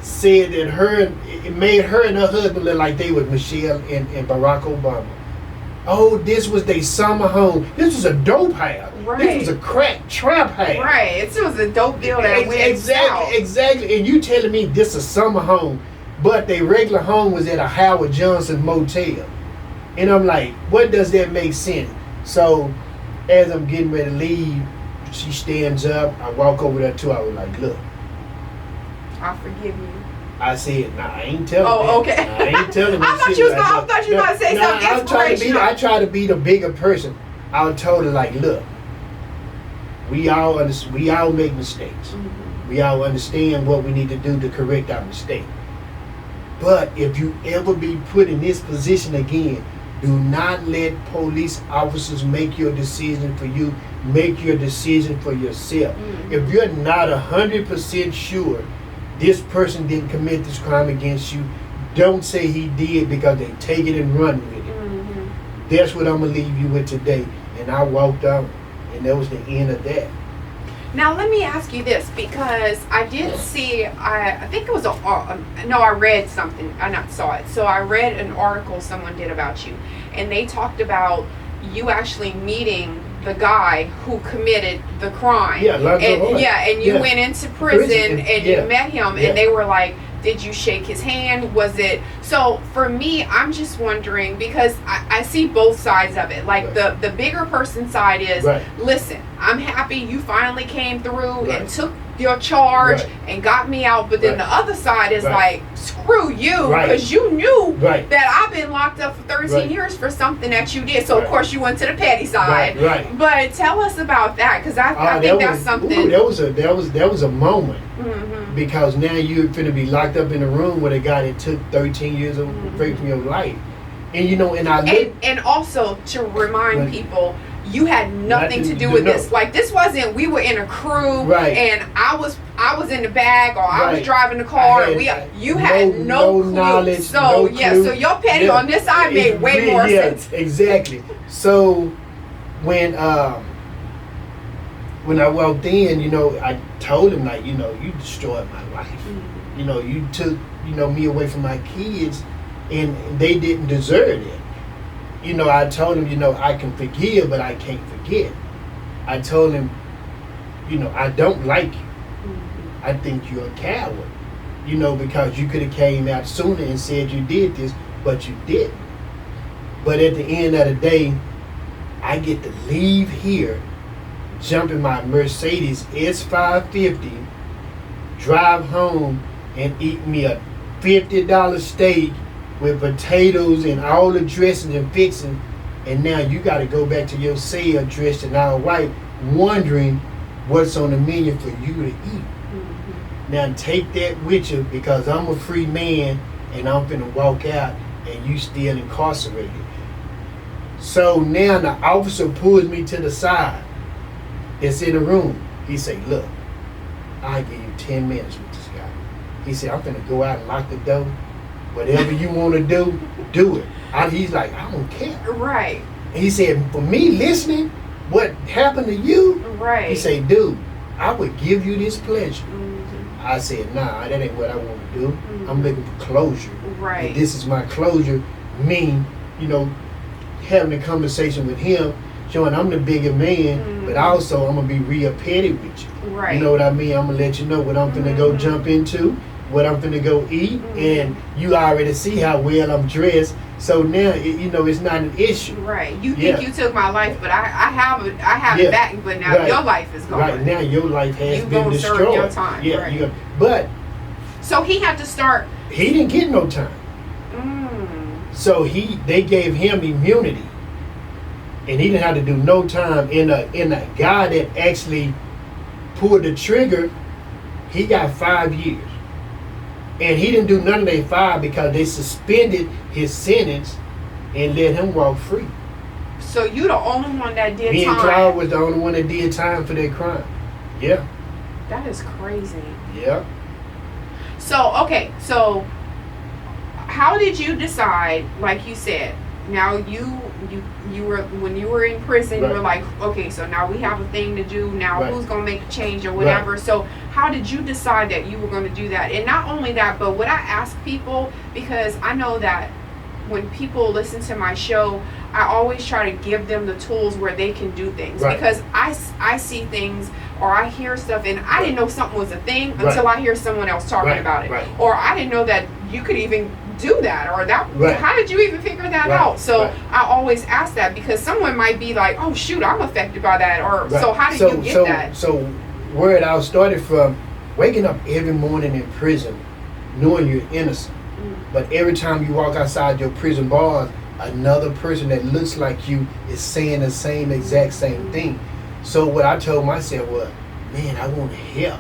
S2: said that it made her and her husband look like they were Michelle and Barack Obama. Oh, this was their summer home. This was a dope house. Right. This was a crack trap house.
S1: Right. It was a dope deal that went south.
S2: Exactly. And you telling me this is a summer home, but their regular home was at a Howard Johnson motel. And I'm like, what does that make sense? So as I'm getting ready to leave, she stands up. I walk over there too. I was like, look,
S1: I forgive you.
S2: I said, nah, I ain't telling
S1: you. Oh, okay.
S2: Nah, I ain't telling you.
S1: I thought you was about to say something inspirational.
S2: I try to be the bigger person. I told her, like, look, we all make mistakes. We all understand what we need to do to correct our mistake. But if you ever be put in this position again, do not let police officers make your decision for you. Make your decision for yourself. If you're not 100% sure this person didn't commit this crime against you, don't say he did, because they take it and run with it. That's what I'm going to leave you with today. And I walked out, and that was the end of that.
S1: Now let me ask you this, because I did see, I think it was I read something, I not saw it. So I read an article someone did about you, and they talked about you actually meeting the guy who committed the crime.
S2: Yeah,
S1: and you went into prison and you met him, and they were like, did you shake his hand? Was it? So for me, I'm just wondering, because I see both sides of it. Like the bigger person side is, listen, I'm happy you finally came through and took your charge and got me out. But then the other side is like, screw you, because you knew that I've been locked up for 13 years for something that you did. So of course you went to the petty side. But tell us about that, because I think that's something.
S2: Ooh, that was a moment. Because now you're finna be locked up in a room with a guy that took 13 years away from your life. And you know, and
S1: also to remind people, you had nothing to do with this. Like, this wasn't, we were in a crew and I was in the back, or I was driving the car. You had no clue.
S2: Knowledge,
S1: so
S2: no clue.
S1: So your petty on this side made way more sense.
S2: Exactly. So when I walked in, you know, I told him, like, you know, you destroyed my life. You know, you took, you know, me away from my kids, and they didn't deserve it. You know, I told him, you know, I can forgive, but I can't forget. I told him, you know, I don't like you. I think you're a coward. You know, because you could have came out sooner and said you did this, but you didn't. But at the end of the day, I get to leave here, jump in my Mercedes S550, drive home, and eat me a $50 steak with potatoes and all the dressing and fixing, and now you got to go back to your cell dressed in all white, wondering what's on the menu for you to eat. Now take that with you, because I'm a free man and I'm finna walk out and you still incarcerated. So now the officer pulls me to the side. It's in the room. He say, look, I'll give you 10 minutes with this guy. He said, I'm finna go out and lock the door. Whatever you want to do it. He's like, I don't care.
S1: Right.
S2: He said, for me listening, what happened to you?
S1: Right.
S2: He said, dude, I would give you this pleasure. I said, nah, that ain't what I want to do. I'm looking for closure.
S1: Right.
S2: And this is my closure. Me, you know, having a conversation with him, showing I'm the bigger man, but also I'm gonna be real petty with you.
S1: Right.
S2: You know what I mean? I'm gonna let you know what I'm finna go jump into, what I'm finna go eat, and you already see how well I'm dressed. So now, you know, it's not an issue.
S1: Right. You think you took my life, but I have it back. But now your life is gone.
S2: Right now, your life has been destroyed.
S1: Serve your time.
S2: Yeah.
S1: Right.
S2: But
S1: so he had to start.
S2: He didn't get no time. So they gave him immunity, and he didn't have to do no time. In a guy that actually pulled the trigger, he got 5 years. And he didn't do none of that 5 because they suspended his sentence and let him walk free.
S1: So you the only one that did time?
S2: Me and Clyde was the only one that did time for that crime. Yeah.
S1: That is crazy.
S2: Yeah.
S1: So, okay, so how did you decide, like you said, now you were, when you were in prison, you were like, okay, so now we have a thing to do. Now who's going to make a change or whatever. So how did you decide that you were going to do that? And not only that, but what I ask people, because I know that when people listen to my show, I always try to give them the tools where they can do things. Because I see things or I hear stuff and I didn't know something was a thing until I hear someone else talking about it. Or I didn't know that you could even do that, or that how did you even figure that out? So I always ask that, because someone might be like, oh shoot, I'm affected by that, or so how did you get that?
S2: So where it all started from, waking up every morning in prison knowing you're innocent, but every time you walk outside your prison bars, another person that looks like you is saying the exact same thing. So what I told myself was, man, I want to help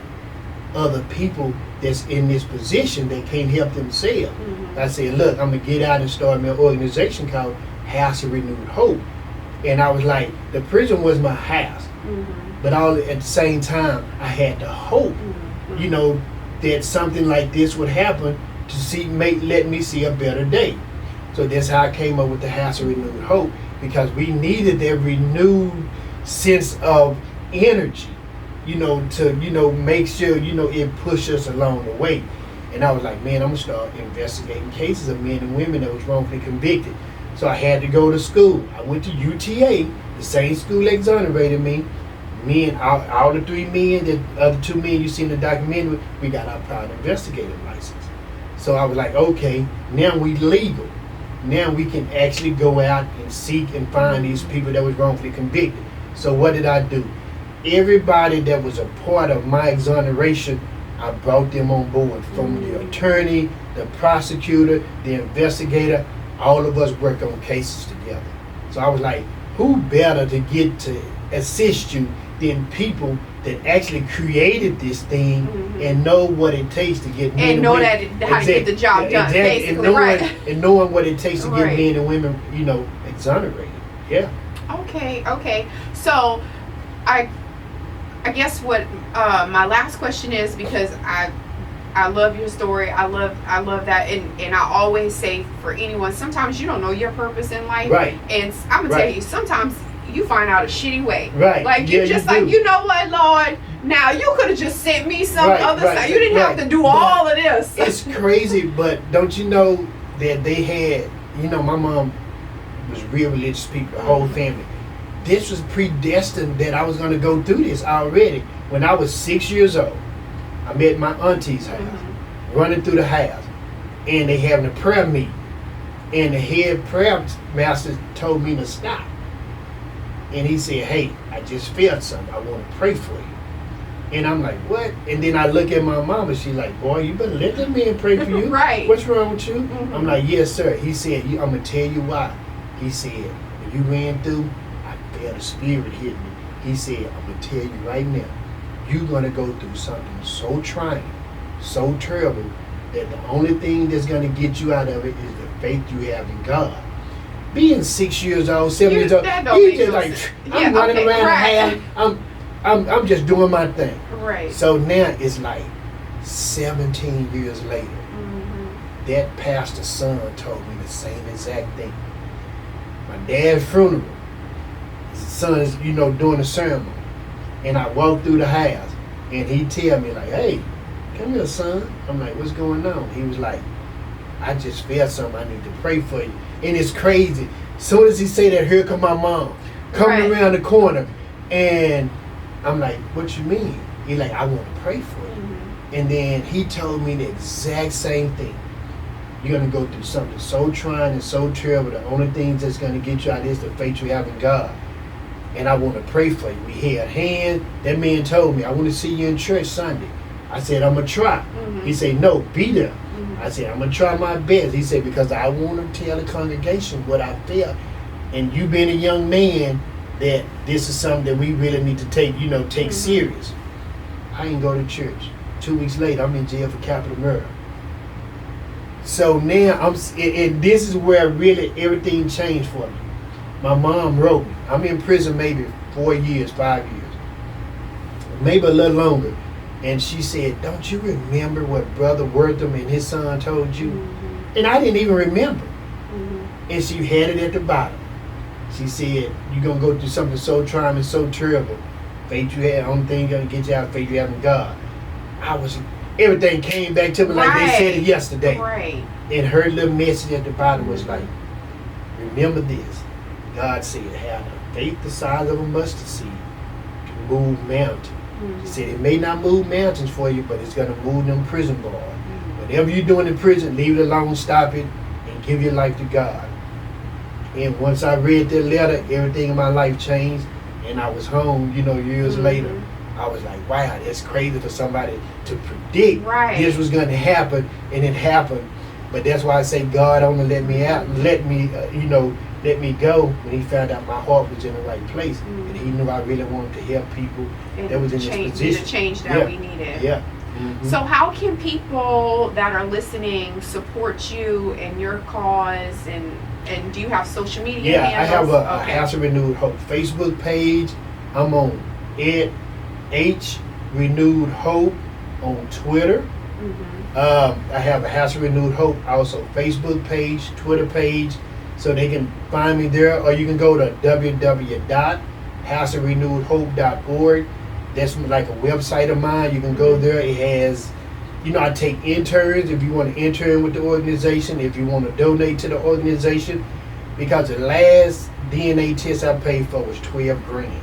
S2: other people that's in this position that can't help themselves. I said, look, I'm going to get out and start my organization called House of Renewed Hope. And I was like, the prison was my house. But all at the same time, I had the hope, you know, that something like this would happen to let me see a better day. So that's how I came up with the House of Renewed Hope. because we needed that renewed sense of energy, to make sure it pushed us along the way. And I was like, man, I'm gonna start investigating cases of men and women that was wrongfully convicted. So I had to go to school. I went to UTA, the same school that exonerated me. Me and all the 3 men, the other 2 men you see in the documentary, we got our private investigator license. So I was like, okay, now we legal. Now we can actually go out and seek and find these people that was wrongfully convicted. So what did I do? Everybody that was a part of my exoneration, I brought them on board, from the attorney, the prosecutor, the investigator. All of us worked on cases together. So I was like, who better to get to assist you than people that actually created this thing and know what it takes to get men
S1: and know
S2: women,
S1: how to get the job done,
S2: exactly.
S1: basically,
S2: and knowing what it takes to get
S1: Right.
S2: men and women, exonerated. Yeah.
S1: Okay. So, I guess what my last question is, because I love your story. I love that, and I always say, for anyone, sometimes you don't know your purpose in life,
S2: Right.
S1: And I'm gonna
S2: Right.
S1: tell you, sometimes you find out a shitty way,
S2: Right.
S1: Like
S2: Yeah,
S1: you just
S2: you
S1: like,
S2: do.
S1: you know what, Lord? Now you could have just sent me some
S2: Right,
S1: other
S2: right,
S1: stuff. You didn't have
S2: right.
S1: to do
S2: But
S1: all of this.
S2: It's crazy, but don't you know that they had, my mom was real religious people, the whole family. This was predestined that I was going to go through this already. When I was 6 years old, I met my auntie's house, running through the house, and they having a prayer meeting. And the head prayer master told me to stop. And he said, hey, I just felt something. I want to pray for you. And I'm like, what? And then I look at my mom and she's like, boy, you better let that man pray for you.
S1: Right.
S2: What's wrong with you?
S1: Mhm.
S2: I'm like, yes, sir. He said, I'm going to tell you why. He said, when you ran through, I felt a spirit hit me. He said, I'm going to tell you right now, you're going to go through something so trying, so terrible, that the only thing that's going to get you out of it is the faith you have in God. Being 6 years old, 7 years old,
S1: that don't
S2: you
S1: make
S2: just
S1: no
S2: like,
S1: sense.
S2: I'm
S1: Yeah,
S2: running
S1: okay,
S2: around
S1: right.
S2: the house. I'm just doing my thing.
S1: Right.
S2: So now it's like 17 years later, that pastor's son told me the same exact thing. My dad's funeral, his son is, doing the ceremony. And I walk through the house and he tell me like, hey, come here, son. I'm like, what's going on? He was like, I just felt something. I need to pray for you. And it's crazy. As soon as he say that, here come my mom coming
S1: Right.
S2: around the corner. And I'm like, what you mean? He like, I want to pray for you. And then he told me the exact same thing. You're going to go through something so trying and so terrible. The only thing that's going to get you out is the faith you have in God. And I want to pray for you. We held hands. That man told me, I want to see you in church Sunday. I said, I'm going to try. He said, no, be there. I said, I'm going to try my best. He said, because I want to tell the congregation what I felt. And you being a young man, that this is something that we really need to take serious. I didn't go to church. 2 weeks later, I'm in jail for capital murder. So now and this is where really everything changed for me. My mom wrote me. I'm in prison maybe 4 years, 5 years, maybe a little longer. And she said, don't you remember what Brother Wortham and his son told you? And I didn't even remember. And she had it at the bottom. She said, you're going to go through something so trying and so terrible. Faith you have, only thing going to get you out, faith you have in God. Everything came back to me like they said it yesterday.
S1: Right.
S2: And her little message at the bottom was like, remember this. God said, have the faith the size of a mustard seed to move mountains. He said, it may not move mountains for you, but it's going to move them prison bars. Whatever you're doing in prison, leave it alone, stop it, and give your life to God. And once I read that letter, everything in my life changed, and I was home, years later. I was like, wow, that's crazy for somebody to predict this was going to happen, and it happened. But that's why I say God only let me out, let me go when he found out my heart was in the right place. And he knew I really wanted to help people that was in this position.
S1: The change that we needed.
S2: Yeah.
S1: So how can people that are listening support you and your cause, and do you have social media handles?
S2: I have a House of Renewed Hope Facebook page. I'm on H Renewed Hope on Twitter. I have a House of Renewed Hope also Facebook page, Twitter page. So they can find me there, or you can go to www.houseofrenewedhope.org. That's like a website of mine. You can go there. It has, I take interns if you want to intern with the organization, if you want to donate to the organization, because the last DNA test I paid for was $12 grand.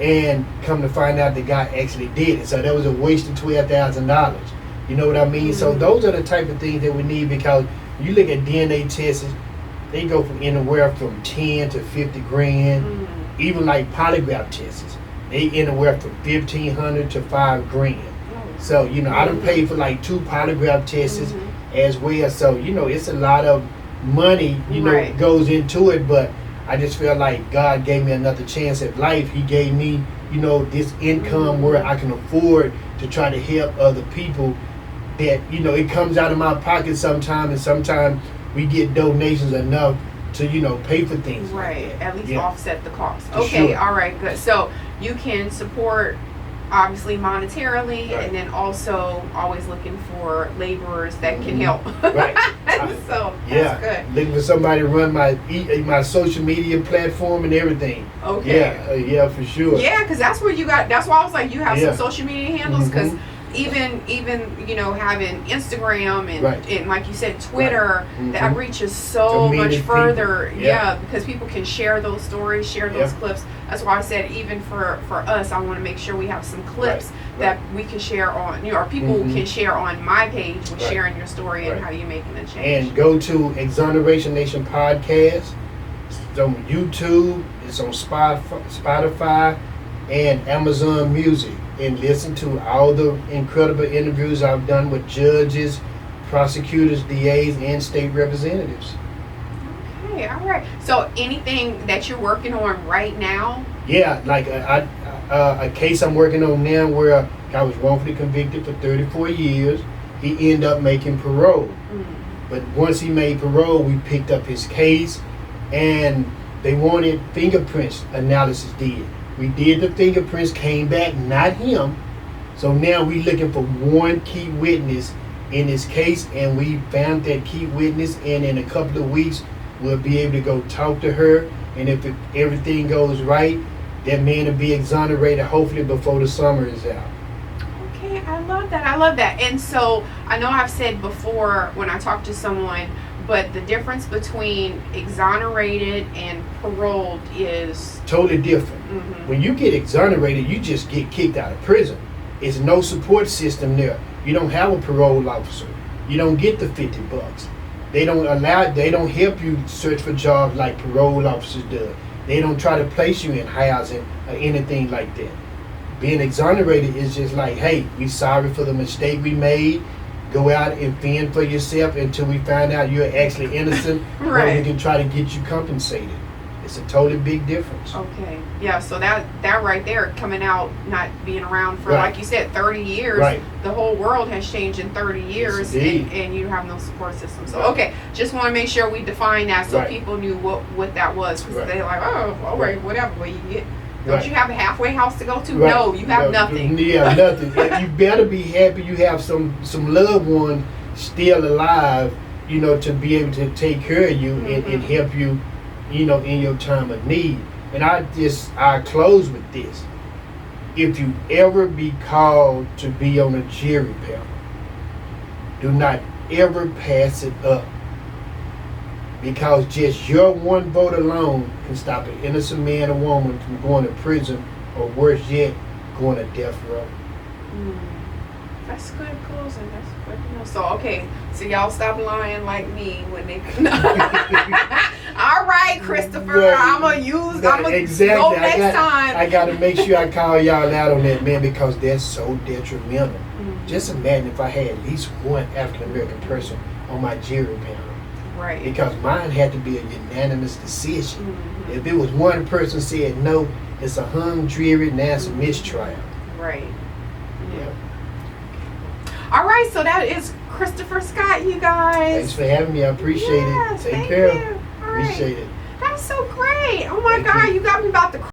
S2: And come to find out the guy actually did it. So that was a waste of $12,000. You know what I mean? So those are the type of things that we need, because you look at DNA tests, they go from anywhere from 10 to 50 grand. Even like polygraph tests, they anywhere from 1,500 to 5 grand. So, I done paid for like 2 polygraph tests as well. So, it's a lot of money, goes into it, but I just feel like God gave me another chance at life. He gave me, this income where I can afford to try to help other people that, it comes out of my pocket sometimes, and sometimes we get donations enough to, pay for things.
S1: Right.
S2: Like
S1: at least
S2: yeah.
S1: offset the cost.
S2: For
S1: Okay.
S2: sure.
S1: All right. Good. So you can support, obviously monetarily,
S2: Right.
S1: and then also always looking for laborers that can help.
S2: Right.
S1: So
S2: Yeah.
S1: that's good.
S2: Looking for somebody to run my social media platform and everything.
S1: Okay.
S2: Yeah, for sure.
S1: Yeah, because that's where you got. That's why I was like, you have
S2: Yeah.
S1: some social media handles, because even having Instagram and
S2: Right.
S1: and like you said, Twitter,
S2: Right.
S1: that reaches so
S2: To
S1: much
S2: many
S1: further.
S2: people.
S1: Yeah, because people can share those stories, share those
S2: Yeah.
S1: clips. That's why I said, even for us, I want to make sure we have some clips that we can share on, or people can share on my page with sharing your story and how you're making a change.
S2: And go to Exoneration Nation Podcast. It's on YouTube. It's on Spotify and Amazon Music. And listen to all the incredible interviews I've done with judges, prosecutors, DAs, and state representatives.
S1: Okay, all right. So anything that you're working on right now?
S2: Yeah, like a case I'm working on now where a guy was wrongfully convicted for 34 years. He ended up making parole. But once he made parole, we picked up his case, and they wanted fingerprints analysis did. We did the fingerprints, came back, not him. So now we're looking for one key witness in this case, and we found that key witness, and in a couple of weeks, we'll be able to go talk to her, and if everything goes right, that man will be exonerated, hopefully before the summer is out.
S1: Okay, I love that. I love that. And so I know I've said before when I talk to someone, but the difference between exonerated and paroled is
S2: Totally different. When you get exonerated, you just get kicked out of prison. There's no support system there. You don't have a parole officer. You don't get the $50. They don't help you search for jobs like parole officers do. They don't try to place you in housing or anything like that. Being exonerated is just like, hey, we sorry for the mistake we made. Go out and fend for yourself until we find out you're actually innocent. Or we can try to get you compensated. It's a totally big difference.
S1: okay. Yeah, so that right there, coming out, not being around for, like you said, 30 years. The whole world has changed in 30 years,
S2: Yes,
S1: and you have no support system. So okay, just want to make sure we define that so people knew what that was, because they're like, oh, all right, whatever. Well, you get. Don't you have a halfway house to go to? No, you have nothing.
S2: Yeah, nothing. You better be happy you have some loved one still alive, to be able to take care of you and help you, in your time of need. And I close with this. If you ever be called to be on a jury panel, do not ever pass it up. Because just your one vote alone can stop an innocent man or woman from going to prison, or worse yet, going to death row.
S1: That's good closing. That's good. So okay, so y'all stop lying like me when they. All right, Christopher, I'm gonna go next time.
S2: I gotta make sure I call y'all out on that, man, because that's so detrimental. Just imagine if I had at least one African American person on my jury panel.
S1: Right.
S2: Because mine had to be a unanimous decision. If it was one person said no, it's a hung jury, now it's a mistrial.
S1: Right. Yeah. All right, so that is Christopher Scott, you guys.
S2: Thanks for having me. I appreciate it. Take care.
S1: You.
S2: Appreciate it.
S1: That's so great. Oh my God, you got me about to